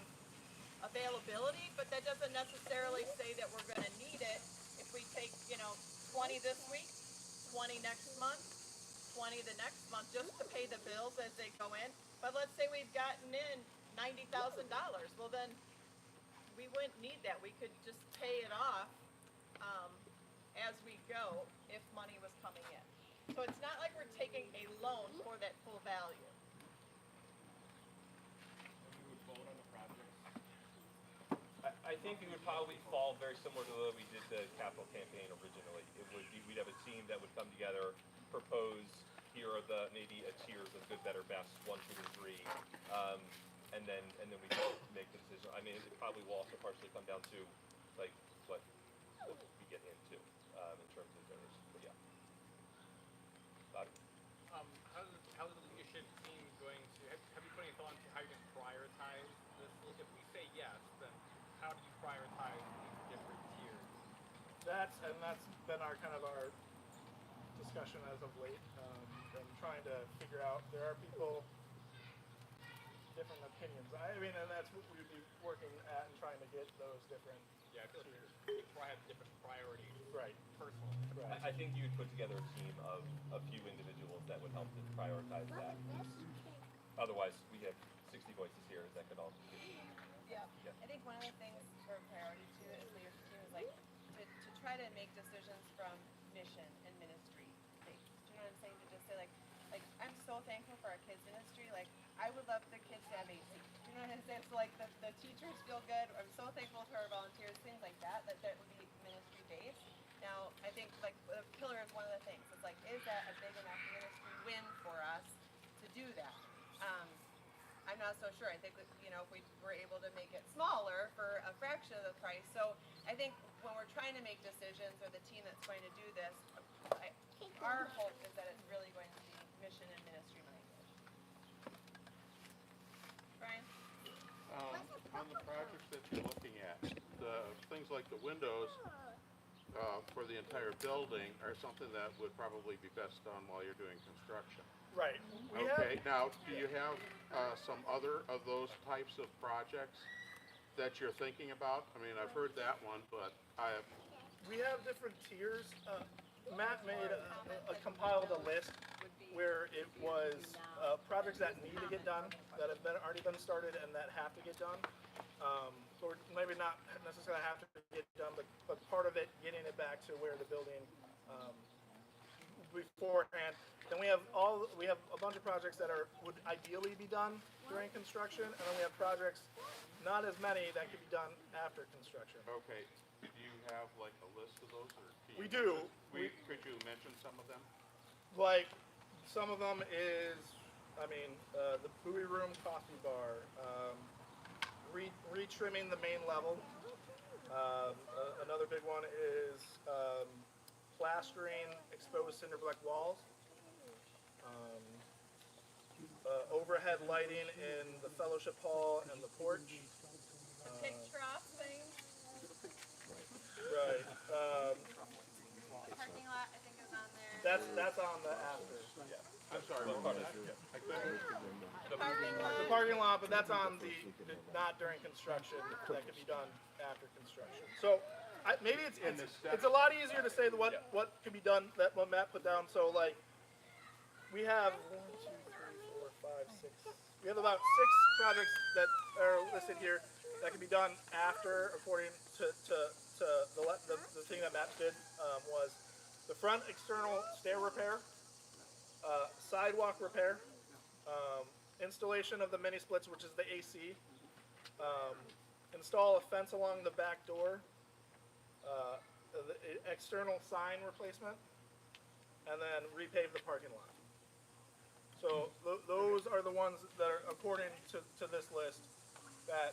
availability, but that doesn't necessarily say that we're going to need it. If we take, 20 this week, 20 next month, 20 the next month, just to pay the bills as they go in. But let's say we've gotten in $90,000. Well, then we wouldn't need that. We could just pay it off as we go if money was coming in. So it's not like we're taking a loan for that full value. I think it would probably fall very similar to the way we did the capital campaign originally. It would be, we'd have a team that would come together, propose, here are the maybe a tiers of good, better, best, 1, 2, and 3, and then we can make the decision. I mean, it probably will also partially come down to like what we get into in terms of donors. But yeah. Bobby? How's the leadership team going to, have you put any thought into how you're going to prioritize this? If we say yes, then how do you prioritize these different tiers? That's been our discussion as of late, and trying to figure out, there are people, different opinions. I mean, and that's what we would be working at and trying to get those different Yeah, I feel like tiers. people have different priorities. Right. Personally. Right. I think you would put together a team of a few individuals that would help to prioritize that. Otherwise, we have 60 voices here that could all be. Yeah. I think one of the things for priority too as leadership team is like to try to make decisions from mission and ministry based. Do you know what I'm saying? To just say like I'm so thankful for our kids ministry. Like I would love the kids to have AC. Do you know what I'm saying? So like the teachers feel good. I'm so thankful to our volunteers, things like that would be ministry based. Now I think like the pillar is one of the things. It's like, is that a big enough ministry win for us to do that? I'm not so sure. I think that, if we were able to make it smaller for a fraction of the price. So I think when we're trying to make decisions, or the team that's going to do this, our hope is that it's really going to be mission and ministry minded. Brian? On the projects that you're looking at, the things like the the windows for the entire building are something that would probably be best done while you're doing construction. Right. Okay, now, do you have some other of those types of projects that you're thinking about? I mean, I've heard that one, but we have different tiers. Matt made compiled a list where it was projects that need to get done, that have already been started and that have to get done. Or maybe not necessarily have to get done, but part of it, getting it back to where the building beforehand. Then we have a bunch of projects that would ideally be done during construction, and then we have projects, not as many, that could be done after construction. okay, do you have like a list of those, or We do. Could you mention some of them? Like, some of them is, the buoy room, coffee bar, retrimming the main level. Another big one is plastering exposed cinder block walls. Overhead lighting in the fellowship hall and the porch. Pig trough thing. Right. Parking lot, I think, is on there. That's on the after. Yeah. I'm sorry, what part is it? The parking lot, but that's on the not during construction. That could be done after construction. So maybe it's a lot easier to say what could be done, that what Matt put down. So like we have 1, 2, 3, 4, 5, 6. We have about 6 projects that are listed here that can be done after, according to the thing that Matt did was the front external stair repair, sidewalk repair, installation of the mini splits, which is the AC, install a fence along the back door, the external sign replacement, and then repave the parking lot. So those are the ones that are, according to this list, that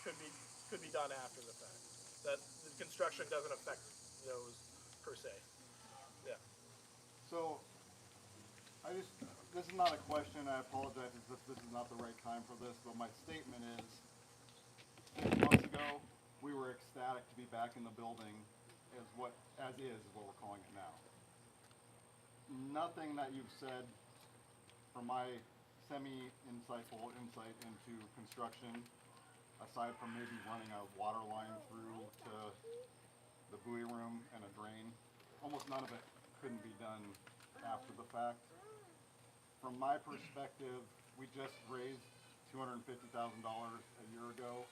could be done after the fact. That the construction doesn't affect those per se. Yeah. So, this is not a question, I apologize if this is not the right time for this, but my statement is, 6 months ago, we were ecstatic to be back in the building as what we're calling it now. Nothing that you've said from my semi-insightful insight into construction, aside from maybe running a water line through to the buoy room and a drain, almost none of it couldn't be done after the fact. From my perspective, we just raised $250,000 a year ago.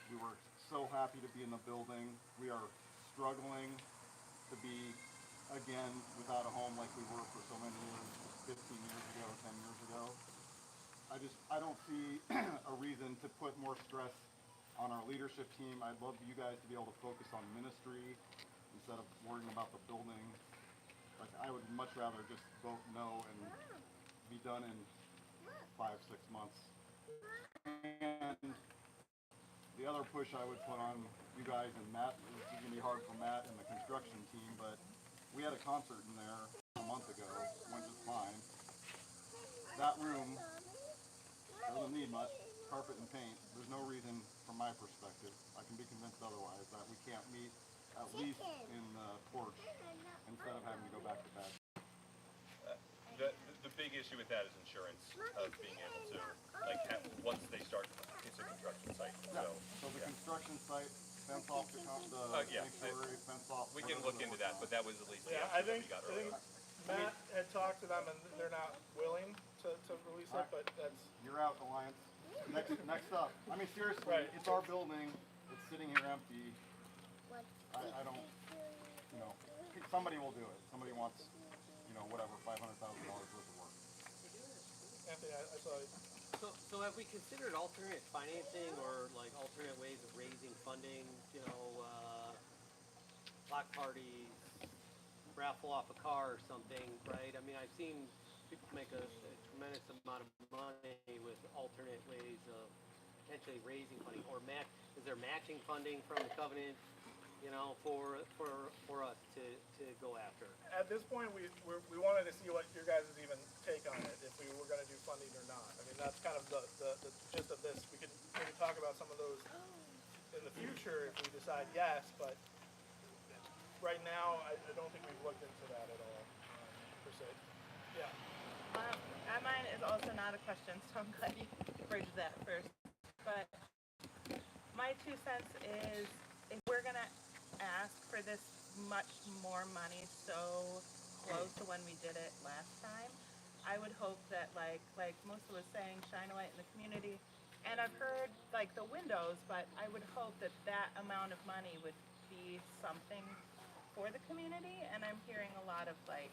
We were so happy to be in the building. We are struggling to be, again, without a home like we were for so many years, 15 years ago, 10 years ago. I don't see a reason to put more stress on our leadership team. I'd love you guys to be able to focus on ministry instead of worrying about the building. Like, I would much rather just vote no and be done in 5-6 months. And the other push I would put on you guys and Matt, it's going to be hard for Matt and the construction team, but we had a concert in there a month ago, went just fine. That room doesn't need much carpet and paint. There's no reason, from my perspective, I can be convinced otherwise, that we can't meet at least in the porch instead of having to go back to bed. The big issue with that is insurance of being able to, once they start, it's a construction site. So the construction site, fence off the sanctuary, fence off. We can look into that, but that was at least the I option think that we got earlier. Matt had talked to them and they're not willing to release it, but that's... You're out, Alliance. Next up. I mean, seriously, Right. It's our building. It's sitting here empty. I don't, somebody will do it. Somebody wants, whatever, $500,000 worth of work. Anthony, I saw you. So have we considered alternate financing or alternate ways of raising funding? Block parties, raffle off a car or something, right? I mean, I've seen people make a tremendous amount of money with alternate ways of potentially raising funding, or is there matching funding from the covenant, for us to go after? At this point, we wanted to see what your guys' even take on it, if we were going to do funding or not. I mean, that's kind of the gist of this. We could maybe talk about some of those in the future. future if we decide yes, but right now, I don't think we've looked into that at all, per se. Yeah. Mine is also not a question, so I'm glad you phrased that first. But my 2 cents is, if we're gonna ask for this much more money so close to when we did it last time, I would hope that like Melissa was saying, shine a light in the community. And I've heard like the windows, but I would hope that that amount of money would be something for the community. And I'm hearing a lot of like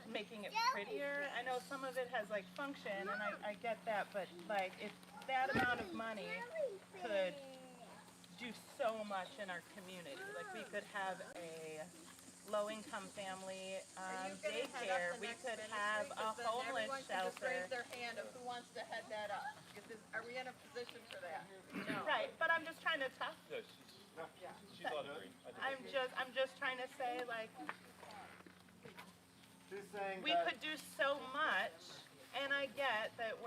making it prettier. I know some of it has like function, and I get that, but like if that amount of money could do so much in our community, like we could have a low-income family daycare, we could have a homeless everyone can just raise shelter. their hand of who wants to head that up. Are we in a position for that? No. Right, but I'm just trying to talk. No, she's on the green. I'm just trying to say like She's saying we could do so much, and I get that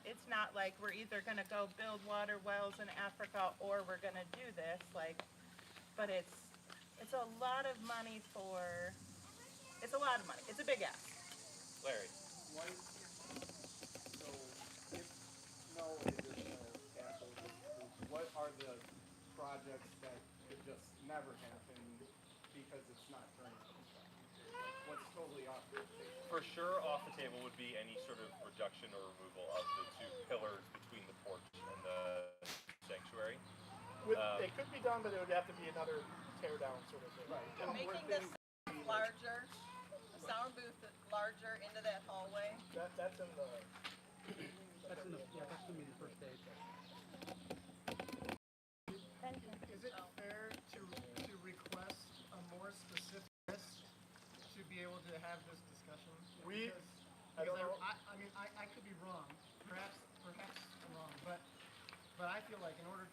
it's not like we're either gonna go build water wells in Africa or we're gonna do this, like, but it's a lot of money it's a lot of money. It's a big ask. Larry. So if no additional capital, what are the projects that could just never happen because it's not during construction? What's totally off the table? For sure, off the table would be any sort of reduction or removal of the 2 pillars between the porch and the sanctuary. It could be done, but it would have to be another tear down sort of thing. Right. Making this larger, the sound booth larger into that hallway. That's in the. That's gonna be the first stage. Is it fair to request a more specific list to be able to have this discussion? I don't know. I mean, I could be wrong. Perhaps I'm wrong, but I feel like in order to,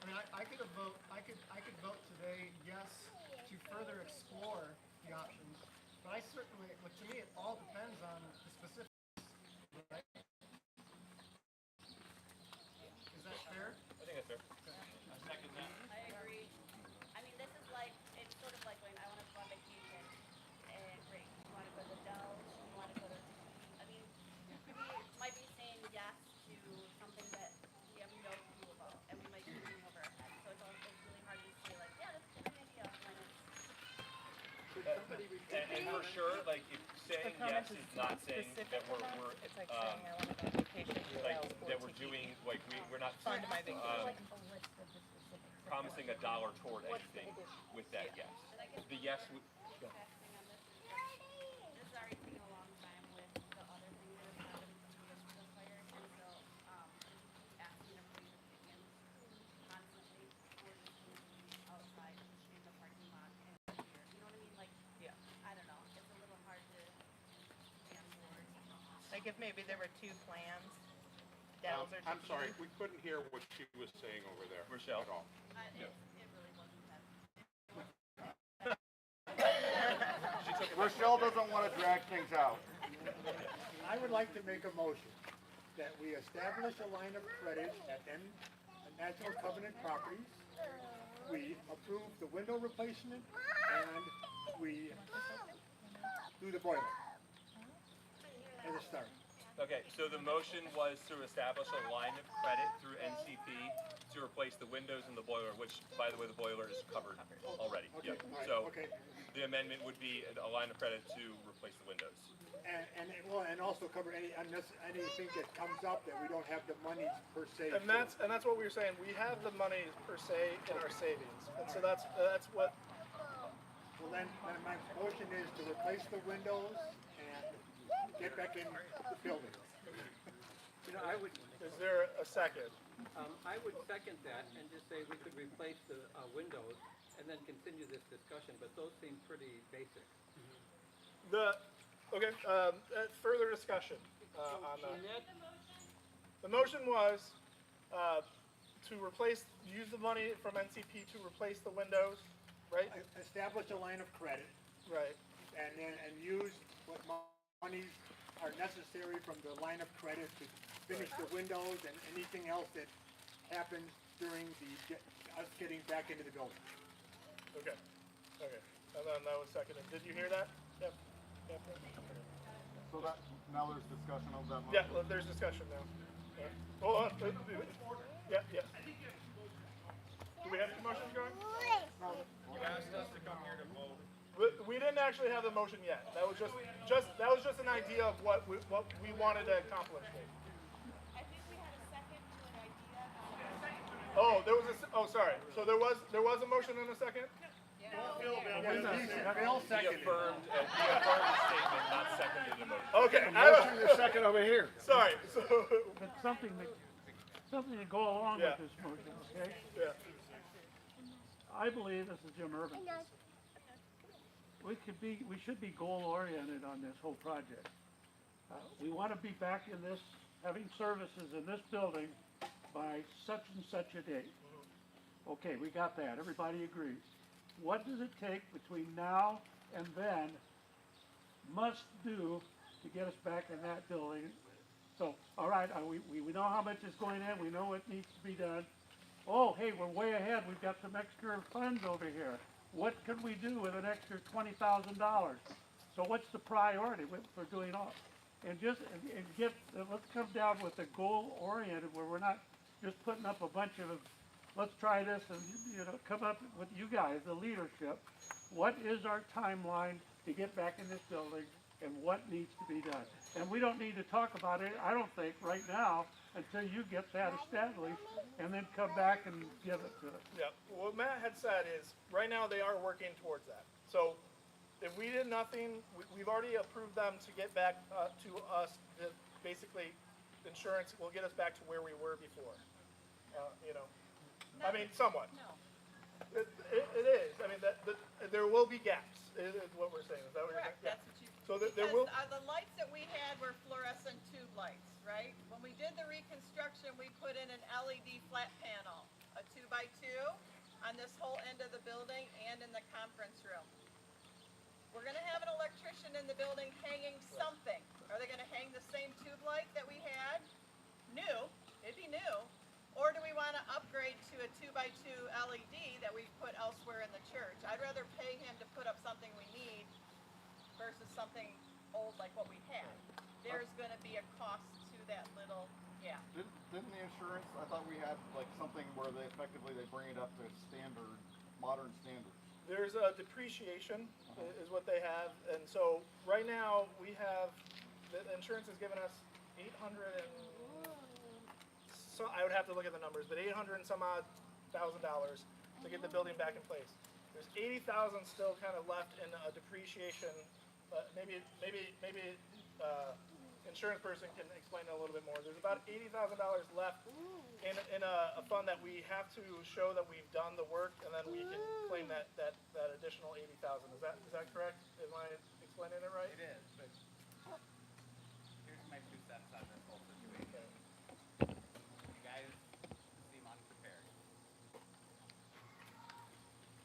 I mean, I could vote today yes to further explore the options, but I certainly, to me, it all depends on the specifics, right? Is that fair? I think that's fair. Second that. I agree. I mean, this is like, it's sort of like when I want to go on vacation, and great, you want to go to the Dells, you want to go to, I mean, we might be saying yes to something that we have no clue about, and we might be moving over our head. So it's really hard to say like, yeah, that's a good idea, when it's And for sure, like if saying yes is not saying that we're It's like saying I want to go on vacation to like Dells that for we're TV. doing like we're not Fund my vacation. promising $1 toward anything with that yes. The yes would. this is already taken a long time with the other things that have happened with the fire, and so asking everybody's opinions constantly, we're just moving outside in the parking lot and here. You know what I mean? Like, Yeah. I don't know. It's a little hard to stand for. Like if maybe there were 2 plans, Dells or I'm sorry, Tahiti. we couldn't hear what she was saying over there. Rochelle. At all. It really wasn't that. Rochelle doesn't want to drag things out. I would like to make a motion that we establish a line of credit at National Covenant Properties. We approve the window replacement and we do the boiler as a start. Okay, so the motion was to establish a line of credit through NCP to replace the windows and the boiler, which, by the way, the boiler is covered already. Okay, Yep. all right, So okay. the amendment would be a line of credit to replace the windows. And also cover anything that comes up that we don't have the money per se. And that's what we were saying. We have the money per se in our savings, and so that's what. Well, then my motion is to replace the windows and get back in the building. You know, I would, Is there a second? I would second that and just say we could replace the windows and then continue this discussion, but those seem pretty basic. Further discussion on that. The motion was to use the money from NCP to replace the windows, right? Establish a line of credit. Right. And use what monies are necessary from the line of credit to finish the windows and anything else that happens during us getting back into the building. Okay. Okay. And then that was seconded. Did you hear that? Yep. Yep. So that, now there's discussion of that motion? Yeah, well, there's discussion now. Yeah. Hold on. Yeah, yeah. Do we have two motions going? You asked us to come here to vote. We didn't actually have the motion yet. That was just an idea of what we wanted to accomplish. I think we had a second to an idea. Oh, there was sorry. So there was a motion and a second? Bill seconded. He affirmed the statement, not seconded the motion. Okay. Motion is second over here. Sorry. So But something to go along with this motion, okay? Yeah. I believe, this is Jim Urban, we should be goal-oriented on this whole project. We want to be back in this, having services in this building by such and such a date. Okay, we got that, everybody agrees. What does it take between now and then, must do, to get us back in that building? So, all right, we know how much is going in, we know what needs to be done. Oh, hey, we're way ahead, we've got some extra funds over here. What can we do with an extra $20,000? So what's the priority for doing all? And let's come down with a goal-oriented, where we're not just putting up a bunch of, let's try this, and come up with you guys, the leadership. What is our timeline to get back in this building, and what needs to be done? And we don't need to talk about it, I don't think, right now, until you get that established, and then come back and give it to us. Yeah. What Matt had said is, right now they are working towards that. So if we did nothing, we've already approved them to get back to us. Basically, insurance will get us back to where we were before. I mean, somewhat. No. It is. I mean, there will be gaps, is what we're saying. Is that what you're saying? Correct, that's what you. So there Because will. the lights that we had were fluorescent tube lights, right? When we did the reconstruction, we put in an LED flat panel, a 2x2, on this whole end of the building and in the conference room. We're gonna have an electrician in the building hanging something. Are they gonna hang the same tube light that we had? New, it'd be new. Or do we wanna upgrade to a 2x2 LED that we put elsewhere in the church? I'd rather pay him to put up something we need versus something old like what we had. There's gonna be a cost to that little gap. Didn't the insurance, I thought we had like something where they bring it up to standard, modern standards. There's a depreciation is what they have, and so right now we have, the insurance has given us 800 and so I would have to look at the numbers, but 800 and some odd $1,000 to get the building back in place. There's 80,000 still kind of left in a depreciation. Maybe insurance person can explain it a little bit more. There's about $80,000 left in a fund that we have to show that we've done the work, and then we can claim that additional 80,000. Is that correct? Am I explaining it right? It is, but here's my 2 cents on this whole situation. You guys seem unprepared.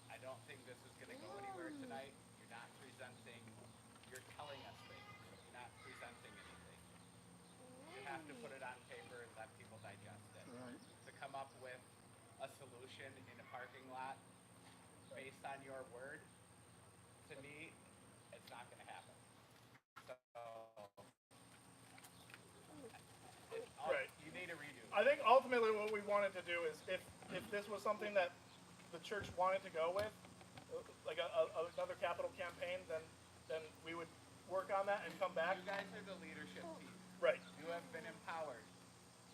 I don't think this is going to go anywhere tonight. You're not presenting. You're telling us things. You're not presenting anything. You have to put it on paper and let people digest it. Right. To come up with a solution in a parking lot based on your word, to me, it's not going to happen. So, Right. You need a redo. I think ultimately what we wanted to do is, if this was something that the church wanted to go with, like another capital campaign, then we would work on that and come back. You guys are the leadership team. Right. You have been empowered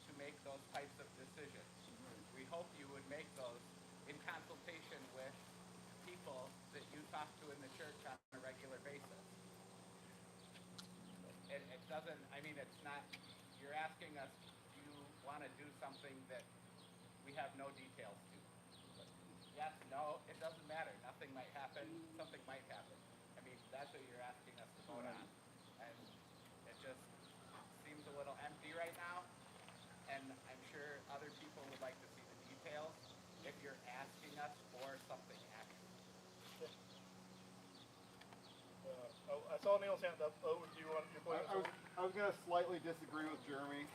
to make those types of decisions. We hope you would make those in consultation with people that you talk to in the church on a regular basis. It doesn't, I mean, it's not, you're asking us, do you want to do something that we have no details to? Yes, no, it doesn't matter. Nothing might happen, something might happen. I mean, that's what you're asking us to vote on. And it just seems a little empty right now. And I'm sure other people would like to see the details if you're asking us for something actual. I saw Neil's hand up. Oh, do you want your point? I was going to slightly disagree with Jeremy.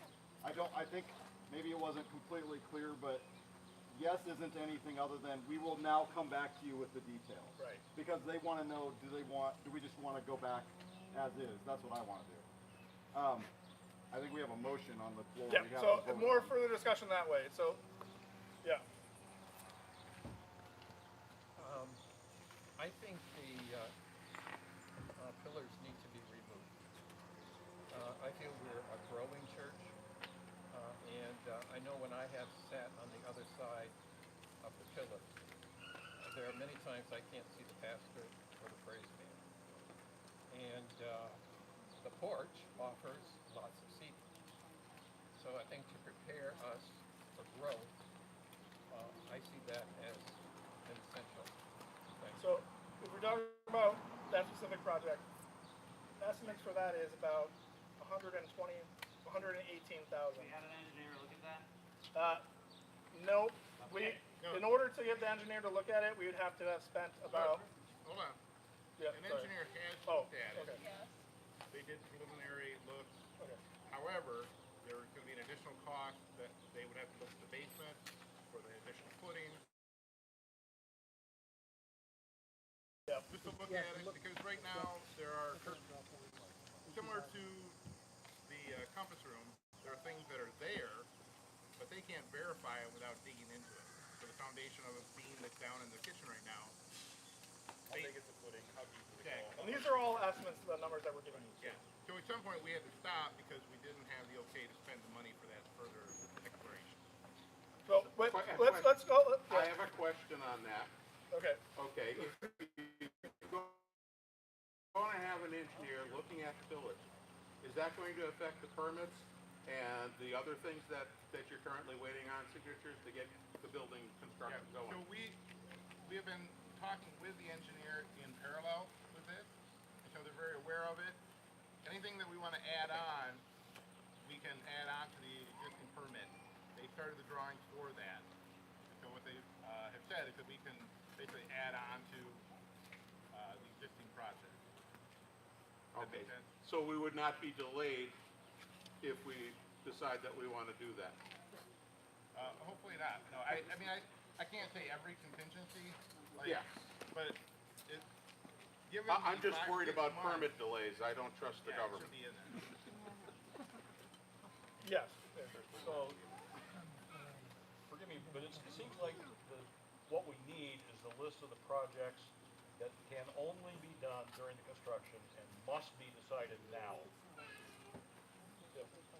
I think maybe it wasn't completely clear, but yes isn't anything other than we will now come back to you with the details. Right. Because they want to know, do we just want to go back as is? That's what I want to do. I think we have a motion on the floor. Yeah, We have so to vote more on. further discussion that way. So, yeah. I think the pillars need to be removed. I feel we're a growing church, and I know when I have sat on the other side of the pillar, there are many times I can't see the pastor or the praise band. And the porch offers lots of seating. So I think to prepare us for growth, I see that as an essential thing. So, if we're talking about that specific project, estimates for that is about 118,000. We had an engineer look at that? No. Okay. In order to get the engineer to look at it, we would have to have spent about. Hold on. Yeah, An sorry. engineer has Oh, looked at it. okay. They did preliminary looks. Okay. However, there was going to be an additional cost that they would have to look at the basement for the additional footing. Yeah. Just to look at it, because right now there are, similar to the compass room, there are things that are there, but they can't verify it without digging into it. So the foundation of a beam that's down in the kitchen right now. How big is the footing? How deep is it? And these are all estimates of the numbers that we're giving you. Yeah. So at some point we had to stop because we didn't have the okay to spend the money for that further exploration. So let's go. I have a question on that. Okay. Okay, if you're going to have an engineer looking at the village, is that going to affect the permits and the other things that you're currently waiting on signatures to get the building construction going? So we have been talking with the engineer in parallel with this, so they're very aware of it. Anything that we want to add on, we can add on to the existing permit. They started the drawings for that. So what they have said is that we can basically add on to the existing project. Okay, so we would not be delayed if we decide that we want to do that? Hopefully not. No, I mean, I can't say every contingency. Like, Yeah. But it, given I'm the just 5 worried 6 about months, permit delays. I don't trust the yeah, it government. should be in there. Yes. So, forgive me, but it seems like what we need is the list of the projects that can only be done during the construction and must be decided now.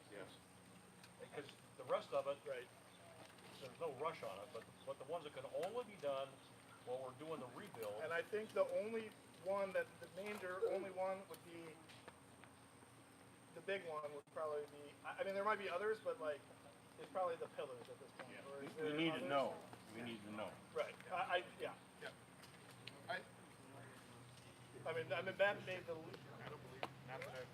Yes. Because the rest of it, there's no rush on it, but the ones that can only be done while we're doing the rebuild. And I think the only one that the only one would be the big one would probably be. I mean, there might be others, but like, it's probably the pillars at this point. Or is We there need to others? know. We need to know. Right. Yeah. I mean, Matt made the. I don't believe, not that I've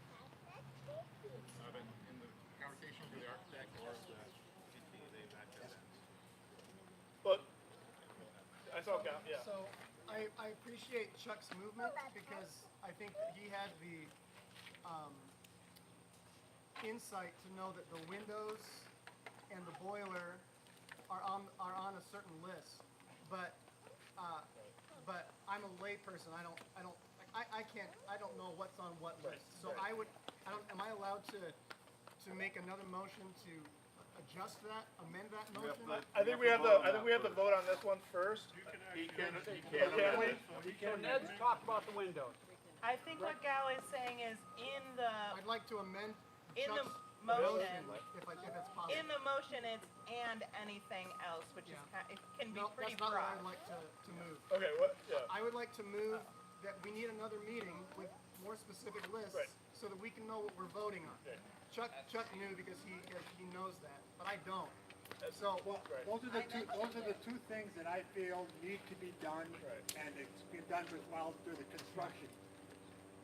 been in the conversations with the architect or the GC, they've not said that. But I saw Gal. Yeah. So I appreciate Chuck's movement because I think that he had the insight to know that the windows and the boiler are on a certain list, but I'm a layperson. I don't know what's on what list. So am I allowed to make another motion to adjust that, amend that motion? I think we have to vote on this one first. He can Can we? So Ned's talked about the windows. I think what Gal is saying is I'd like to amend in the Chuck's motion, if it's possible. in the motion it's and anything else, which is it can be No, pretty that's not what broad. I'd like to move. Okay, what? Yeah. I would like to move that we need another meeting with more specific lists so that we can know what we're voting on. Chuck knew because he knows that, but I don't. So Those are the two things that I feel need to be done, and it's been done while through the construction.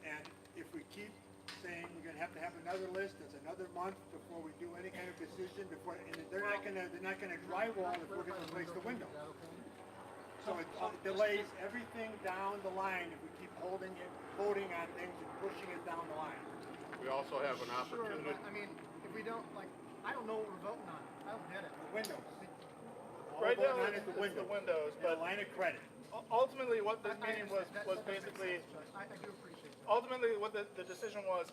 And if we keep saying we're going to have another list, it's another month before we do any kind of decision. And they're not going to drywall if we're going to replace the window. So it delays everything down the line if we keep voting on things and pushing it down the line. We also have an Sure, opportunity. but I mean, if we don't, like, I don't know what we're voting on. I don't get it. The windows. All Right we're now, voting on it's is the windows, and a but line of credit. ultimately what this I meeting was understand. That makes basically, sense, Chuck. I do appreciate that. ultimately what the decision was,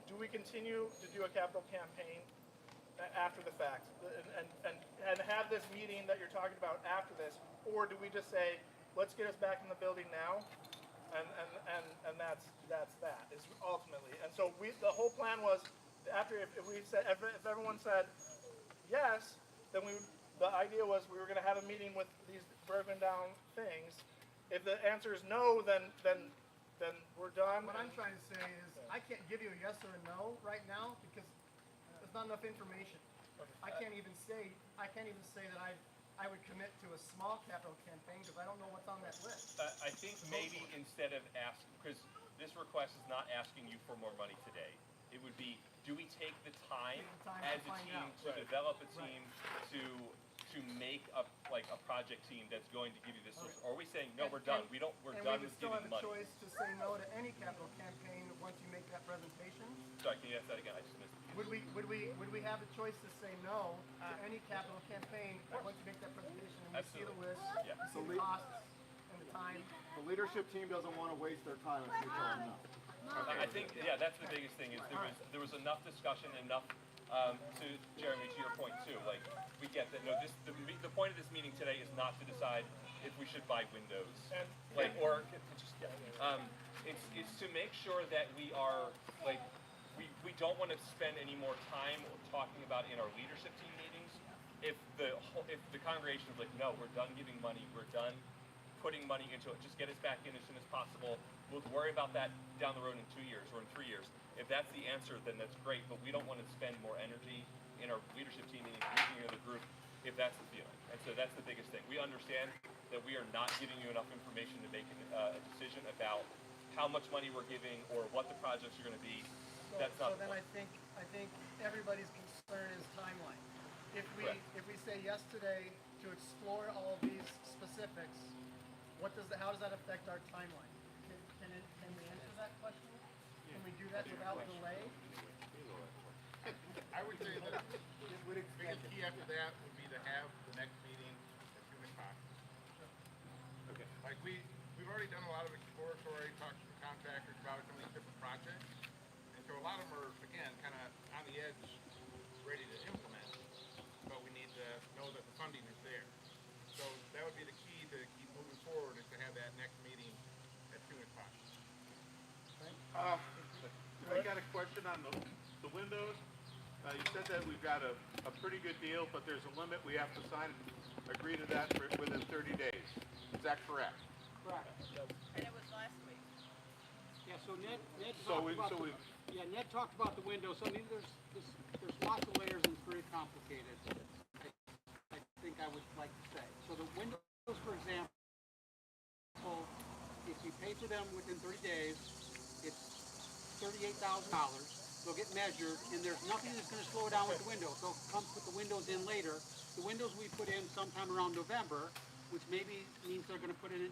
do we continue to do a capital campaign after the fact and have this meeting that you're talking about after this, or do we just say, let's get us back in the building now, and that's that is ultimately. And so the whole plan was, after if everyone said yes, then the idea was we were going to have a meeting with these broken down things. If the answer is no, then we're done. What I'm trying to say is, I can't give you a yes or a no right now because there's not enough information. I can't even say that I would commit to a small capital campaign because I don't know what's on that list. I think maybe instead of asking, because this request is not asking you for more money today, it would be, do we take the time as a team to develop a team to make a project team that's going to give you this solution? Or are we saying, no, we're done. We're done with And we would still giving have a money. choice to say no to any capital campaign once you make that presentation. Sorry, can you ask that again? I just missed it. Would we have a choice to say no to any capital campaign once you make that presentation and we see the list, Yeah. we see the costs and the time? The leadership team doesn't want to waste their time if we tell them no. I think, yeah, that's the biggest thing is there was enough discussion, enough to Jeremy, to your point too. Like we get that. No, the point of this meeting today is not to decide if we should buy windows, it's to make sure that we are like we don't want to spend any more time talking about in our leadership team meetings if the congregation is like, no, we're done giving money, we're done putting money into it, just get us back in as soon as possible. We'll worry about that down the road in 2 years or in 3 years. If that's the answer, then that's great, but we don't want to spend more energy in our leadership team meetings, meeting of the group, if that's the feeling. And so that's the biggest thing. We understand that we are not giving you enough information to make a decision about how much money we're giving or what the projects are going to be. That's not. So then I think everybody's concern is timeline. If we say yes today to explore all of these specifics, how does that affect our timeline? Can we answer that question? Can we do that without delay? I would say that the biggest key after that would be to have the next meeting as soon as possible. Okay. Like we've already done a lot of exploratory talks with contractors about some of these different projects, and so a lot of them are again kind of on the edge, ready to implement, but we need to know that the funding is there. So that would be the key to keep moving forward, is to have that next meeting as soon as possible. I got a question on the windows. You said that we've got a pretty good deal, but there's a limit. We have to agree to that within 30 days. Is that correct? Correct. And it was last week. Yeah, so Ned So talked we- about Ned talked about the windows. So I mean, there's lots of layers and it's very complicated. I think I would like to say. So the windows, for example, if you pay for them within 30 days, it's $38,000. They'll get measured, and there's nothing that's going to slow down with the windows. They'll come put the windows in later. The windows we put in sometime around November, which maybe means they're going to put them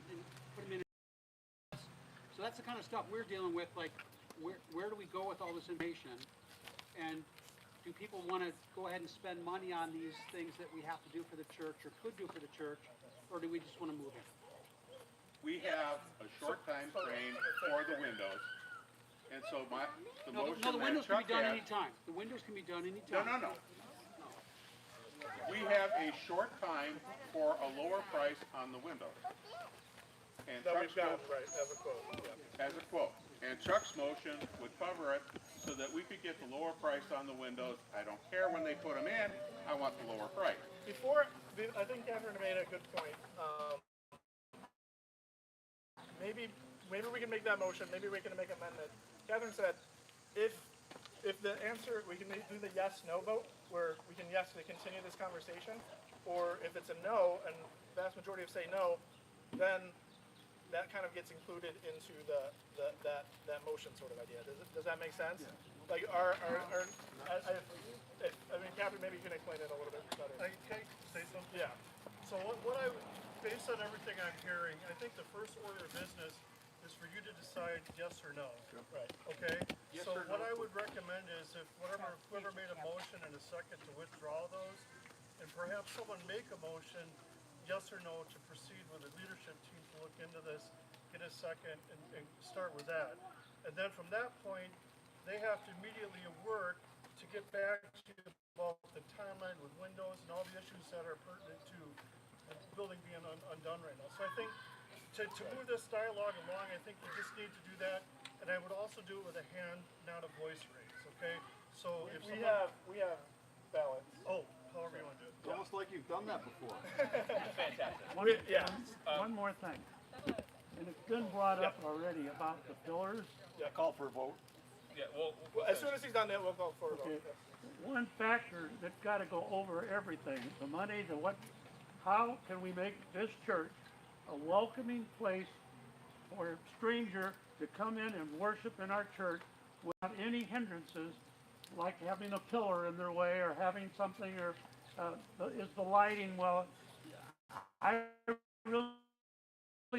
in. So that's the kind of stuff we're dealing with. Like, where do we go with all this information? And do people want to go ahead and spend money on these things that we have to do for the church or could do for the church, or do we just want to move it? We have a short time frame for the windows. And so the motion the windows that Chuck can be done had, anytime. The windows can be done anytime. No. We have a short time for a lower price on the windows. And That Chuck's we've got, motion- right, as a quote. Yeah. as a quote. And Chuck's motion would cover it so that we could get the lower price on the windows. I don't care when they put them in, I want the lower price. I think Catherine made a good point. Maybe we can make that motion. Maybe we can make an amendment. Catherine said, if the answer, we can do the yes/no vote, where we can yes to continue this conversation, or if it's a no, and vast majority of say no, then that kind of gets included into that motion sort of idea. Does that make sense? Yeah. Like I mean, Catherine, maybe you can explain it a little bit better. Can I say something? Yeah. So based on everything I'm hearing, I think the first order of business is for you to decide yes or no. Right. Okay? Yes So or what no. I would recommend is if whoever made a motion and a second to withdraw those, and perhaps someone make a motion, yes or no, to proceed with the leadership team to look into this, get a second, and start with that. And then from that point, they have to immediately work to get back to you about the timeline with windows and all the issues that are pertinent to the building being undone right now. So I think to move this dialogue along, I think we just need to do that. And I would also do it with a hand, not a voice raise, okay? So if We someone... have ballots. Oh, however you want to do it. It's almost like you've done that before. One more thing, and it's been brought up already about the pillars. Yeah, call for a vote. Yeah, well, As soon as he's done that, we'll call for a vote. Okay. One factor that's got to go over everything, the money, the what, how can we make this church a welcoming place for a stranger to come in and worship in our church without any hindrances, like having a pillar in their way or having something, or is the lighting, well, I really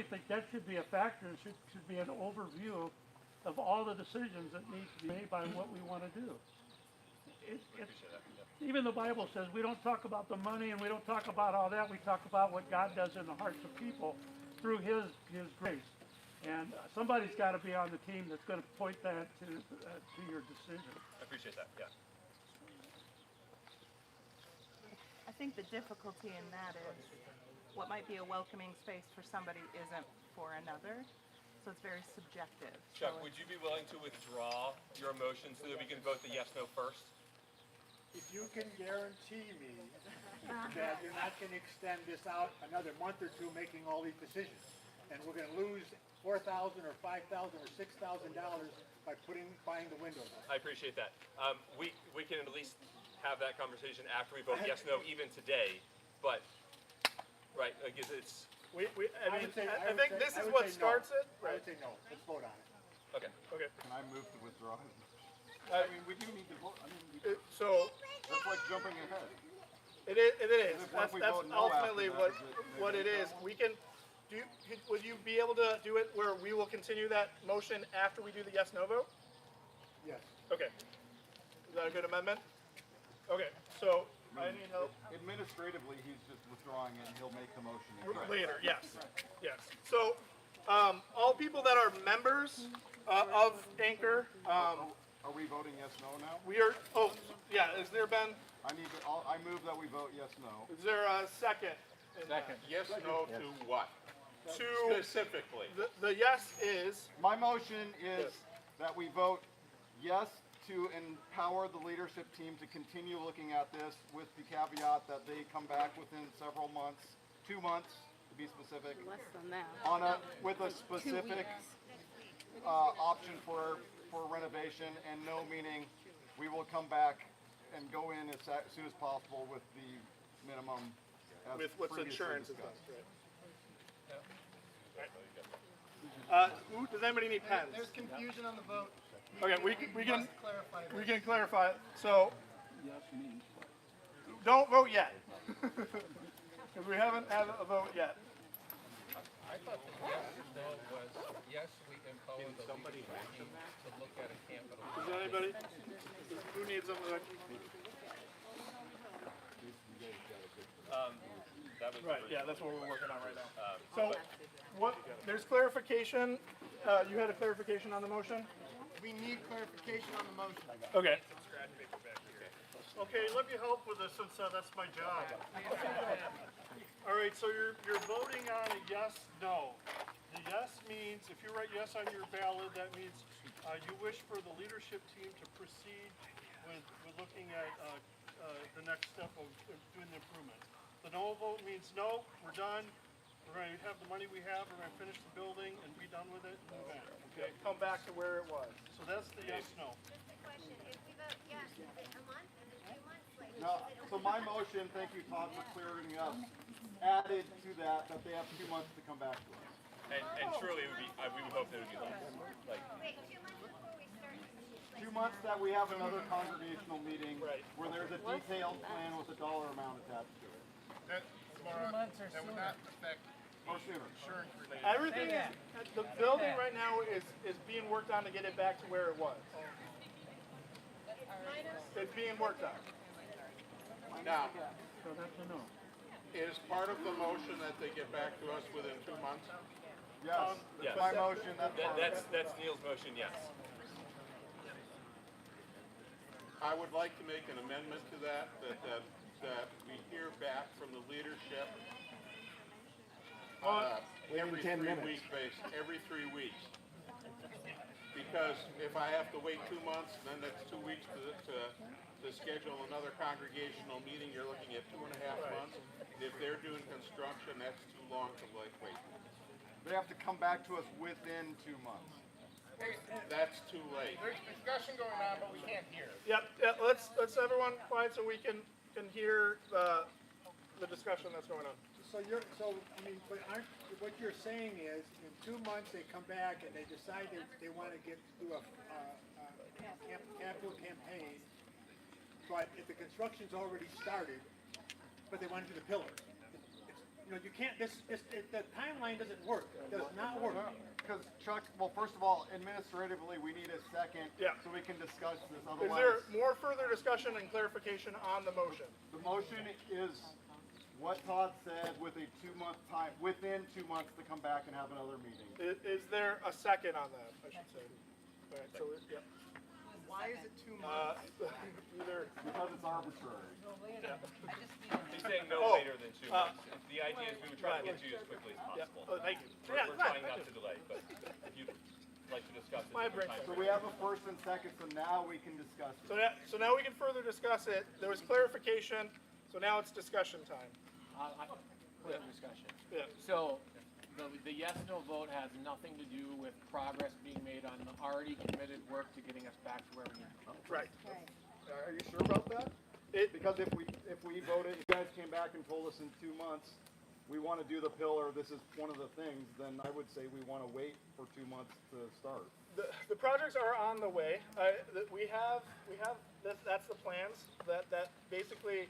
think that should be a factor, and should be an overview of all the decisions that need to be made by what we want to do. Even the Bible says we don't talk about the money and we don't talk about all that. We talk about what God does in the hearts of people through His grace. And somebody's got to be on the team that's going to point that to your decision. I appreciate that. Yeah. I think the difficulty in that is what might be a welcoming space for somebody isn't for another. So it's very subjective. Chuck, would you be willing to withdraw your motion so that we can vote the yes, no first? If you can guarantee me that you're not going to extend this out another month or two making all these decisions, and we're going to lose $4,000 or $5,000 or $6,000 by buying the windows. I appreciate that. We can at least have that conversation after we vote yes, no, even today. But right, like it's. I think this is what starts it. I would say no. Let's vote on it. Okay. Okay. Can I move to withdraw? I mean, we do need to vote. I mean, so that's like jumping ahead. It is. If we That's vote no ultimately after what it is. We can. Would you be able to do it where we will continue that motion after we do the yes no vote? Yes. Okay. Is that a good amendment? Okay. So I need help. Administratively, he's just withdrawing it, and he'll make the motion Later, yes. Yes. So, all people that are members of Anchor, are we voting yes, no now? we are, yeah, has there been, I move that we vote yes, no. is there a second? Second. Yes, no to what? To, Specifically. the yes is, My motion is that we vote yes to empower the leadership team to continue looking at this with the caveat that they come back within several months, 2 months to be specific, Less than that. with a specific option for renovation, and no meaning we will come back and go in as soon as possible with the minimum. As with what's previously insurance is discussed. does anybody need pens? There's confusion on the vote. Okay, we can must clarify this. we can clarify it. So, don't vote yet. Because we haven't had a vote yet. I thought the yes no was, yes, we empower the leadership team to look at a capital. Is there anybody? Who needs them? Right, yeah, that's what we're working on right now. So, there's clarification. You had a clarification on the motion? We need clarification on the motion. Okay. Okay, let me help with this since that's my job. All right, so you're voting on a yes, no. The yes means, if you write yes on your ballot, that means you wish for the leadership team to proceed with looking at the next step of doing the improvements. The no vote means no, we're done. We're going to have the money we have, we're going to finish the building and be done with it and move on. Okay, come back to where it was. So that's the yes, no. Just a question, if we vote yes, is it a month, is it 2 months, like? No, so my motion, thank you Todd for clearing it up, added to that they have 2 months to come back to us. And truly, it would be, we would hope that it would be less. Like, Wait, 2 months before we start? 2 months that we have another congregational meeting where there's a detailed plan with a dollar amount attached to it. That, Laura, that would not affect Or sooner. insurance related. Everything is, the building right now is being worked on to get it back to where it was. It's being worked on. Now, So that's a no. is part of the motion that they get back to us within 2 months? Yes, Yes. my motion, that's part of it. That's Neil's motion, yes. I would like to make an amendment to that we hear back from the leadership every 10 3 minutes. week base, every 3 weeks. Because if I have to wait 2 months, then that's 2 weeks to schedule another congregational meeting, you're looking at 2.5 months. If they're doing construction, that's too long to wait. They have to come back to us within 2 months. That's too late. There's discussion going on, but we can't hear. Yep, let's everyone quiet so we can hear the discussion that's going on. So I mean, but what you're saying is, in 2 months, they come back and they decide they want to do a capital campaign, but if the construction's already started, but they want to do the pillars. You know, you can't, the timeline doesn't work, it does not work. Because Chuck, well, first of all, administratively, we need a second so we can discuss this. Is Otherwise, there more further discussion and clarification on the motion? the motion is what Todd said with a 2-month time, within 2 months to come back and have another meeting. Is there a second on that, I should say? All right, so, yep. Why is it 2 months? Either. Because it's arbitrary. He's saying no later than 2 months. The idea is we would try to get to you as quickly as possible. Oh, thank you. We're trying not to delay, but if you'd like to discuss it. So we have a first and second, so now we can discuss it. So now we can further discuss it. There was clarification, so now it's discussion time. Further discussion. Yeah. So, the yes/no vote has nothing to do with progress being made on the already committed work to getting us back to where we need to be. Right. Are you sure about that? Because if we voted, you guys came back and told us in 2 months, we want to do the pillar, this is one of the things, then I would say we want to wait for 2 months to start. The projects are on the way. We have that's the plans. That basically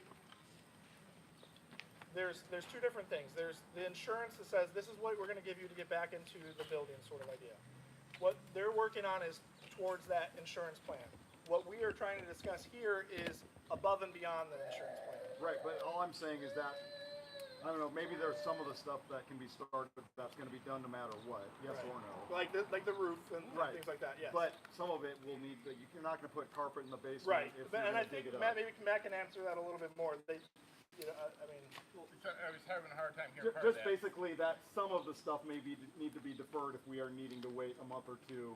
there's two different things. There's the insurance that says this is what we're going to give you to get back into the building, sort of idea. What they're working on is towards that insurance plan. What we are trying to discuss here is above and beyond the insurance plan. Right, but all I'm saying is that, I don't know, maybe there's some of the stuff that can be started that's going to be done no matter what, yes or no. Like the roof and things like that, yes. But some of it will need, you're not going to put carpet in the basement Right, if you're and going I to dig think it up. Matt can answer that a little bit more. I mean, I was having a hard time hearing part Just of that. basically that some of the stuff may need to be deferred if we are needing to wait a month or two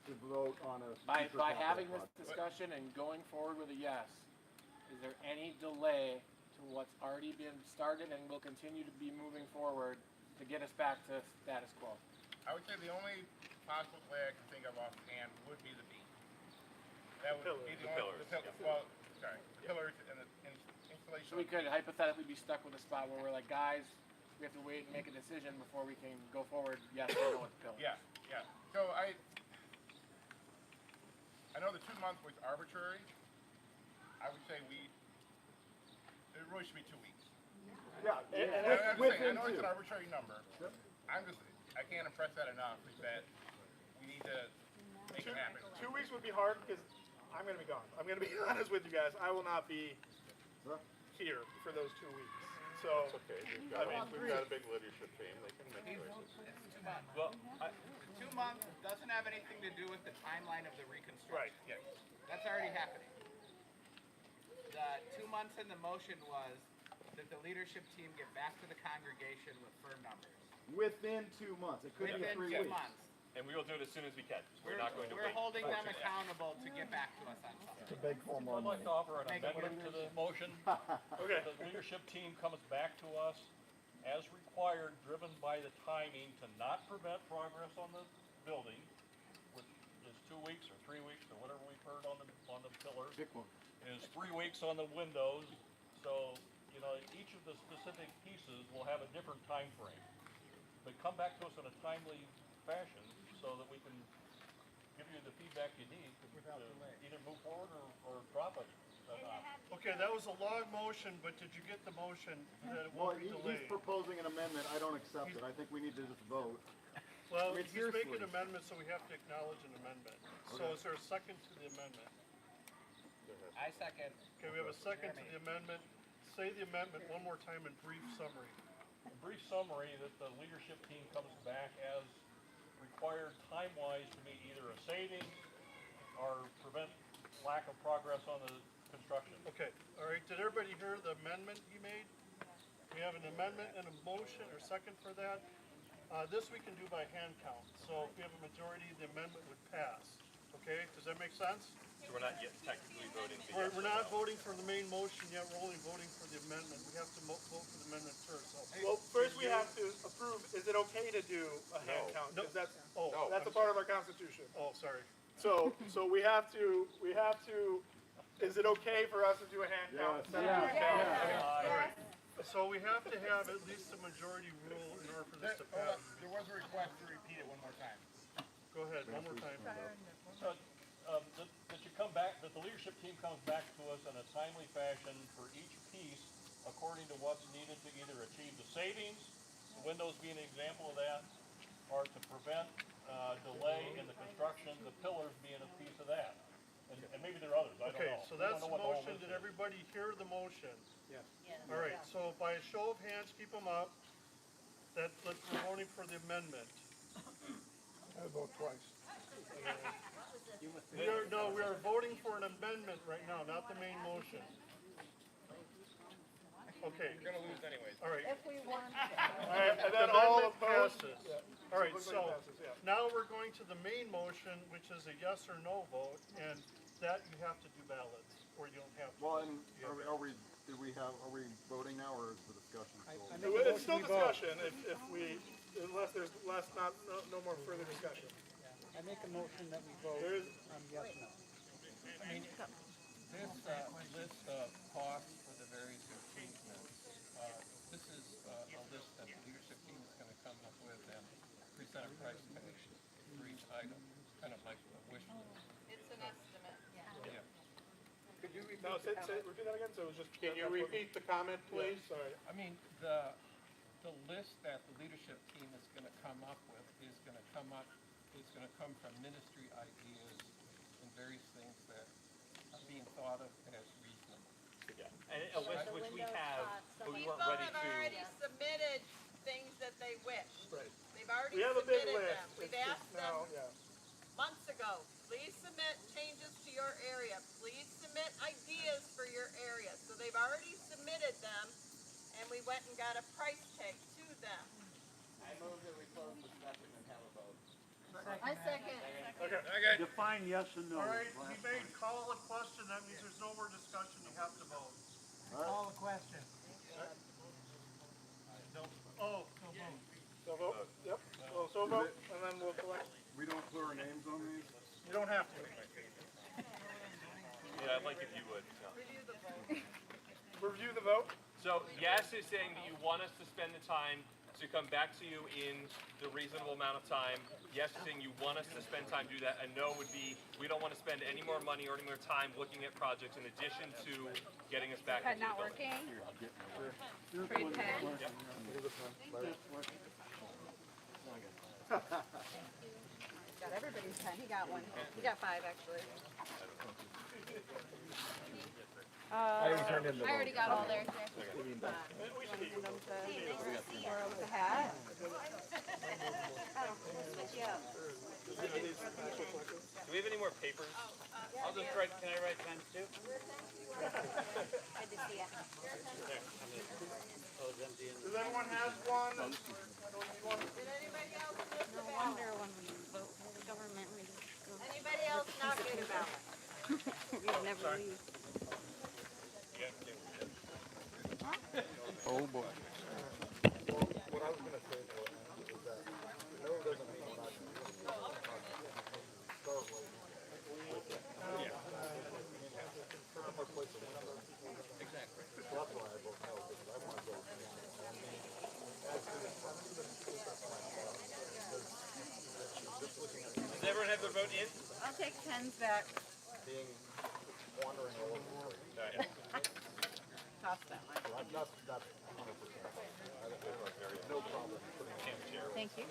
to vote on a By future capital having this project. discussion and going forward with a yes, is there any delay to what's already been started and will continue to be moving forward to get us back to status quo? I would say the only possible way I can think of offhand would be the beam. That would be the only, the pillars and the installation. So we could hypothetically be stuck with a spot where we're like, guys, we have to wait and make a decision before we can go forward, yes or no with the pillars. Yeah. So I know the 2 months was arbitrary. I would say it really should be 2 weeks. Yeah, I within know it's two. an arbitrary number. I can't impress that enough is that we need to make it happen. 2 weeks would be hard because I'm going to be gone. I'm going to be honest with you guys. I will not be here for those 2 weeks. So, It's okay, we've got a big leadership team, they can make choices. It's 2 months. Well, 2 months doesn't have anything to do with the timeline of the reconstruction. Right, yes. That's already happening. The 2 months in the motion was that the leadership team get back to the congregation with firm numbers. Within 2 months, it could be Within 3 2 weeks. months. And we will do it as soon as we can. We're not going to We're wait. holding them accountable to get back to us on something. To beg for more I'd like money. to offer an Make it amendment to the motion. Okay. The leadership team comes back to us as required, driven by the timing to not prevent progress on the building, which is 2 weeks or 3 weeks or whatever we've heard on the pillars. Is 3 weeks on the windows. So, each of the specific pieces will have a different time frame. But come back to us in a timely fashion so that we can give you the feedback you need to either move forward or drop it. And you have Okay, that was a long motion, but did you get the motion that it Well, won't be he's delayed? proposing an amendment, I don't accept it, I think we need to just vote. Well, I mean, he's making seriously. an amendment, so we have to acknowledge an amendment. So Okay. is there a second to the amendment? I second. Okay, we have a second to the amendment. Say the amendment one more time in brief summary. A brief summary that the leadership team comes back as required time-wise to meet either a savings or prevent lack of progress on the construction. Okay, all right, did everybody hear the amendment he made? We have an amendment and a motion or second for that. This we can do by hand count, so if we have a majority, the amendment would pass. Okay, does that make sense? So we're not yet technically voting. the We're, yes we're or not no. voting for the main motion yet, we're only voting for the amendment. We have to vote for the amendment first. So. Well, first we have to approve, is it okay to do a hand count? No. 'Cause that's, Oh, that's a part of our constitution. Oh, sorry. So we have to, is it okay for us to do a hand count? All right. So we have to have at least a majority rule in order for this to pass. There was a request to repeat it one more time. Go ahead, one more time. That you come back, that the leadership team comes back to us in a timely fashion for each piece according to what's needed to either achieve the savings, the windows being an example of that, or to prevent delay in the construction, the pillars being a piece of that. And maybe there are others, I don't know. Okay, so We don't that's know the what whole motion. list Did is. everybody hear the motion? Yes. All right, so by a show of hands, keep them up. We're voting for the amendment. I vote twice. We are voting for an amendment right now, not the main motion. Okay. You're gonna lose anyways. All right. If we want. All right, and The then all amendment opposed? passes. Yeah. All right, Looks like so it passes, yeah. now we're going to the main motion, which is a yes or no vote, and that you have to do ballots, or you don't have to. Well, and are we voting now, or is the discussion still? It's still discussion unless there's no more further discussion. I make a motion that we vote There is- on yes, no. I mean, this list of costs for the various improvements, this is a list that the leadership team is going to come up with and present a price tag for each item, kind of like a wish list. It's an estimate. Yeah. Could you repeat that again? So it was just. Can you repeat the comment, please? Sorry. I mean, the list that the leadership team is going to come up with is going to come from ministry ideas and various things that are being thought of as reasonable. And a list which we have, but we People weren't ready have to. already submitted things that they wish. Right. They've already We have a big submitted list. them. We've It's asked just them now, yeah. months ago, please submit changes to your area. Please submit ideas for your area. So they've already submitted them, and we went and got a price tag to them. I move that we close discussion and have a vote. I second. Okay. Define yes and no. All right, he made call a question, that means there's no more discussion, you have to vote. Call the question. No. Oh, no vote. So vote, yep, so vote, and then we'll collect. We don't put our names on these? You don't have to. Yeah, I'd like if you would. Yeah. Review the vote. Review the vote. So yes is saying that you want us to spend the time to come back to you in the reasonable amount of time. Yes is saying you want us to spend time to do that. And no would be, we don't want to spend any more money or any more time looking at projects in addition to getting us back into the building. Grade 10. Got everybody's 10. He got one. He got 5 actually. I already got all theirs there. Swirl with the hat. Do we have any more papers? I'll just write, can I write pens too? Good to see you. Does everyone have one? Did anybody else miss the No ballot? wonder when we vote for the government, we Anybody else not get a ballot? we'd never leave. Oh, boy. What I was gonna say though, is that no doesn't mean we're not gonna do it. Start with. Our place of window. Exactly. That's why I vote no, because I want to go. Does everyone have their vote in? I'll take 10s back. Being wandering all over the place. cost them. That's 100%. No problem. Thank you.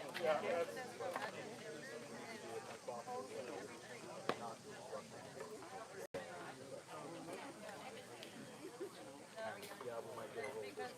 Yeah, we might get a little bit.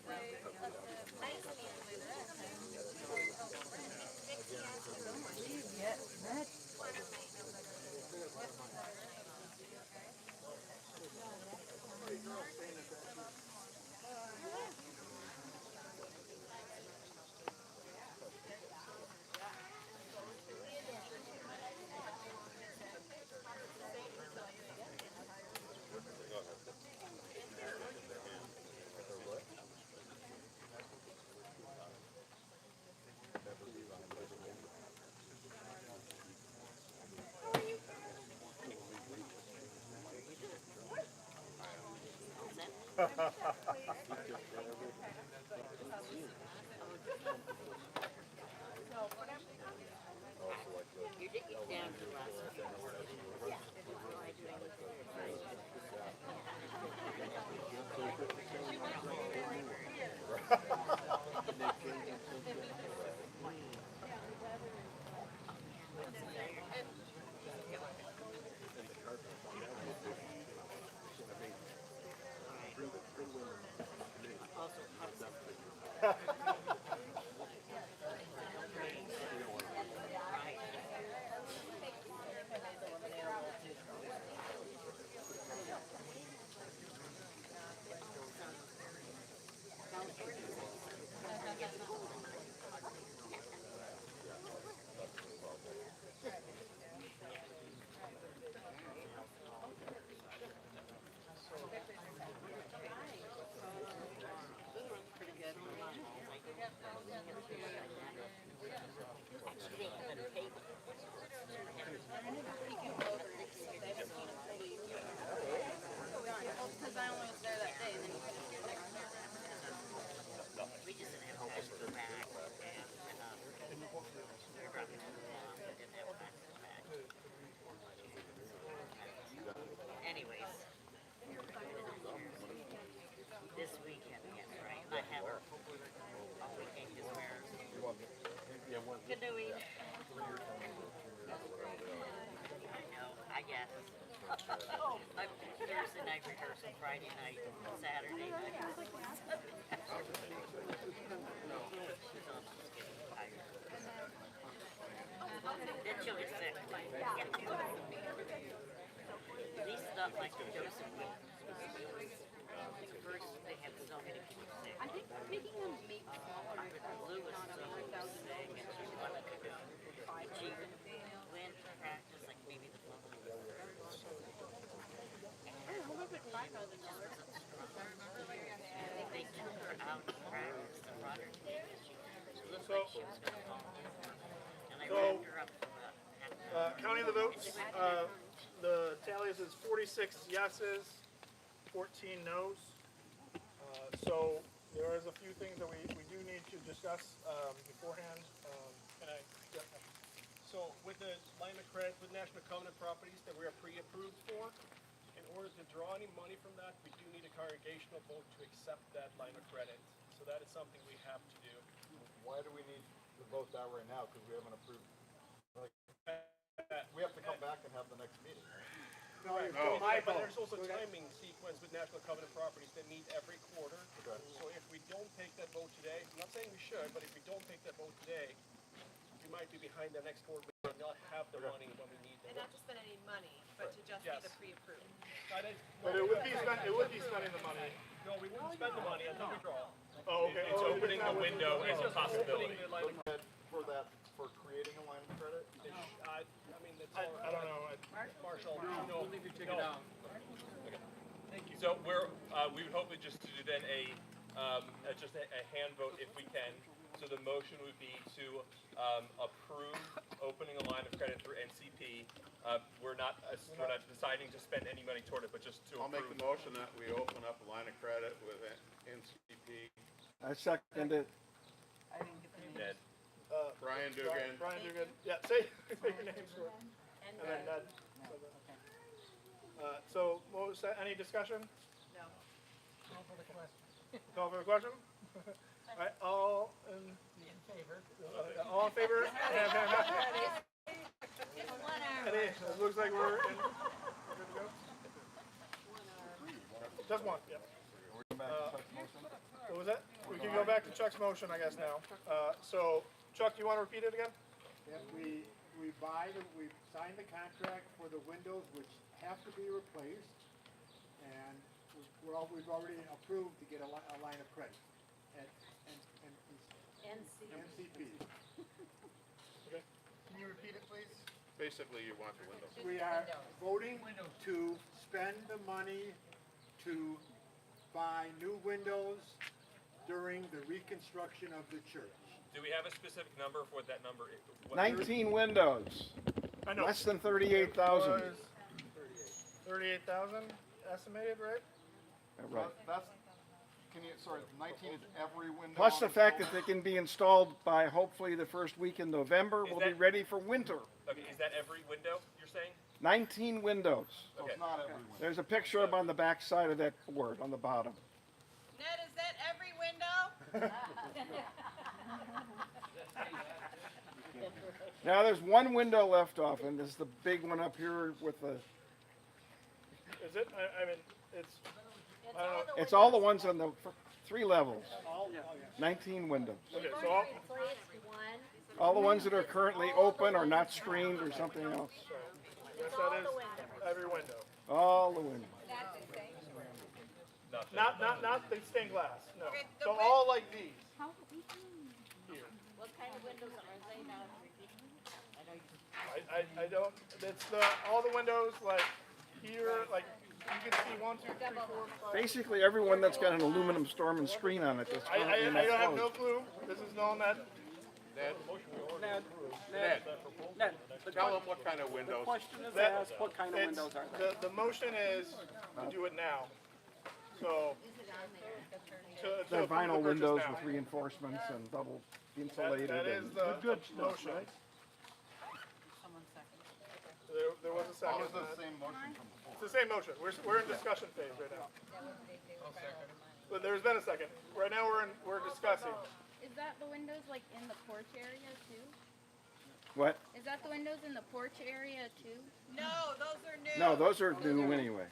Because I only was there that day, and then you couldn't get next year. We just didn't have time to go back, and we were probably too long, but didn't have time to go back. Anyways, this weekend, yes, right? I have her all weekend just where canoeing. I know, I guess. I'm Thursday night rehearsal, Friday night, Saturday night. Then she'll get sick. At least not like Joseph. First, they have so many people sick. I think making them make Lou was so sick and she wanted to go. She went to practice like maybe the following week. They took her out to practice and brought her to Vegas. She looked like she was going to fall. And I wrapped her up for about half an hour. Counting the votes, the tally is 46 yeses, 14 nos. So there is a few things that we do need to discuss beforehand. So with the line of credit with National Covenant Properties that we are pre-approved for, in order to draw any money from that, we do need a congregational vote to accept that line of credit. So that is something we have to do. Why do we need to vote that right now? Because we haven't approved. Like, we have to come back and have the next meeting, right? But there's also a timing sequence with National Covenant Properties that meet every quarter. Okay. So if we don't take that vote today, I'm not saying we should, but if we don't take that vote today, we might be behind the next board meeting and not have the money when we need And it. not to spend any money, but to just be the pre-approved. But it would be spending the money. No, we wouldn't spend the money until we draw. Oh, okay. It's opening the window as a possibility. For creating a line of credit? I mean, that's I don't know. Marshall, No, we'll leave you take it down. Thank you. So we would hopefully just to do then just a hand vote if we can. So the motion would be to approve opening a line of credit through NCP. We're not deciding to spend any money toward it, but just to I'll make approve. the motion that we open up a line of credit with NCP. I second it. Ned. Brian Dugan. Brian Dugan. Yeah, say your names for it. And then Ned. So, what was that? Any discussion? No. Call for the question? All right, all in favor? All in favor? Any, it looks like we're good to go. Just one, yeah. What was that? We can go back to Chuck's motion, I guess, now. So, Chuck, do you want to repeat it again? Yeah, we signed the contract for the windows which have to be replaced, and we've already approved to get a line of credit at NCP. Okay. Can you repeat it, please? Basically, you want the windows. We are voting to spend the money to buy new windows during the reconstruction of the church. Do we have a specific number for what that number is? 19 windows. I know. Less than 38,000. 38,000 estimated, right? Right. That's, sorry, 19 is every window. Plus on the fact that they can be installed by hopefully the first week in November. We'll be ready for winter. Okay, is that every window you're saying? 19 windows. So it's not every window. There's a picture of them on the back side of that board on the bottom. Ned, is that every window? Now there's one window left off, and this is the big one up here with the. Is it? I mean, it's. I don't know. It's all the ones on the 3 levels. 19 windows. Okay, so All the ones that are currently open or not screened or something else. yes, that is every window. All the windows. Not the stained glass. No. Okay, So all like these. Here. What kind of windows are they now? I don't. It's all the windows like here, like you can see 1, 2, 3, 4, 5. Basically, everyone that's got an aluminum storm and screen on it. That's I currently don't have not no closed. clue. This is known that. Ned, Ned, tell them what kind of windows. question is That- asked, what kind of it's- windows are they? The motion is to do it now. So. They're approve vinyl the purchase windows now. with reinforcements and double insulated. That is and the Good stuff, motion. right? There was a That second. was the same motion from before. It's the same motion. We're in discussion phase right now. But there's been a second. Right now we're discussing. Is that the windows like in the porch area too? What? Is that the windows in the porch area too? No, those are new. No, those are new anyway,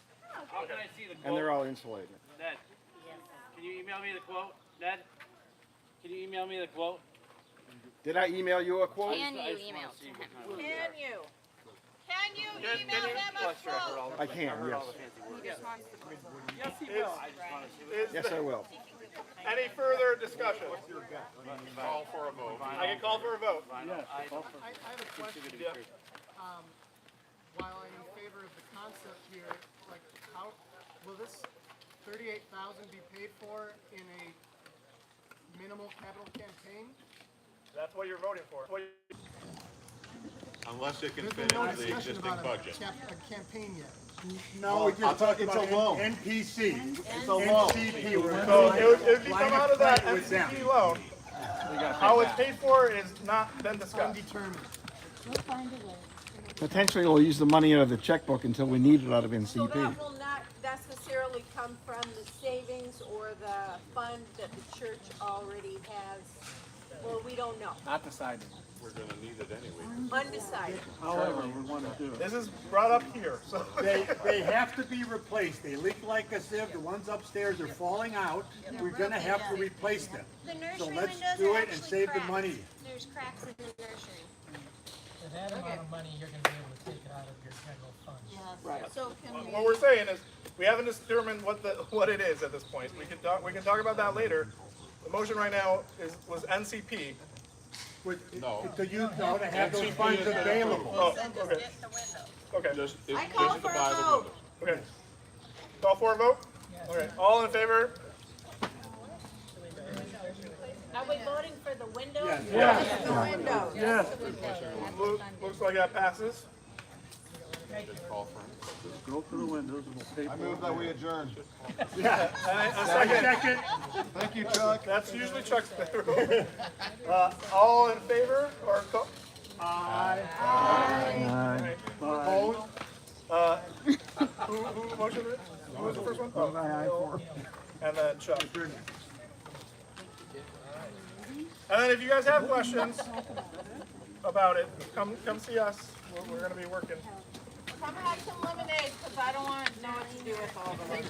How can I see the quote? and they're all insulated. Ned, can you email me the quote? Ned, can you email me the quote? Did I email you a quote? Can you email to him? Can you? Can you email him a quote? I can, yes. He just wants to. Yes, he will. I just want to see what. Is Yes, I will. any further discussion? Call for a vote. I can call for a vote. Yes. I have a question. Yeah. While I'm in favor of the concept here, like how will this 38,000 be paid for in a minimal capital campaign? That's what you're voting for. Unless it can There's fit been no into the discussion existing about budget. a campaign yet. No, we just talked about it's a loan. NPC. It's a loan. NCP. We're So doing it would be come out of that with them. NCP loan. How it's paid for is not been discussed. Undetermined. Potentially, we'll use the money out of the checkbook until we need it out of So NCP. that will not necessarily come from the savings or the fund that the church already has, or we don't know. Not decided. We're gonna need it anyway. Undecided. However, we want to do it. This is brought up here, so. They have to be replaced. They leak like a sieve. The ones upstairs are falling out. We're gonna have to replace them. The nursery So let's windows do are it and actually save the cracked. money. There's cracks in the nursery. For that amount of money, you're gonna be able to take it out of your general fund. Right. So can we? What we're saying is, we haven't determined what it is at this point. We can talk about that later. The motion right now was NCP. No. To use, no, to have those funds available. Oh, Just okay. get the window. Okay. Just I call to for a buy the vote. windows. Okay. Call for a vote? Okay. All in favor? Are we voting for the windows? Yes. The window. Yes. Looks like that passes. Call for it. Go for the windows and we'll pay I for move it. that we adjourn. A second. Thank you, Chuck. That's usually Chuck's favorite. All in favor or Aye. Aye. Opposed? Who motioned it? Who was the first one? Aye, aye, for. and then Chuck. And then if you guys have questions about it, come see us. We're going to be working. Come have some lemonade, because I don't want to know what to do with all of it.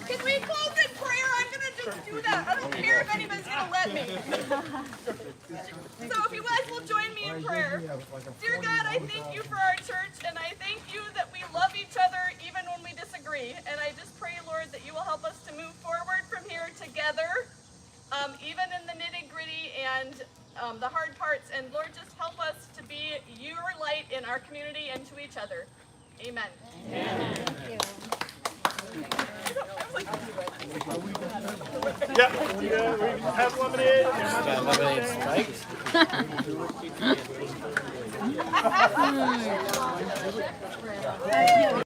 Can we close in prayer? I'm gonna just do that. I don't care if anybody's gonna let me. So if you guys will join me in prayer. Dear God, I thank you for our church, and I thank you that we love each other even when we disagree. And I just pray, Lord, that you will help us to move forward from here together, even in the nitty-gritty and the hard parts. And Lord, just help us to be your light in our community and to each other. Amen. Amen. Thank you. Yeah, we have lemonade. Lemonade spikes.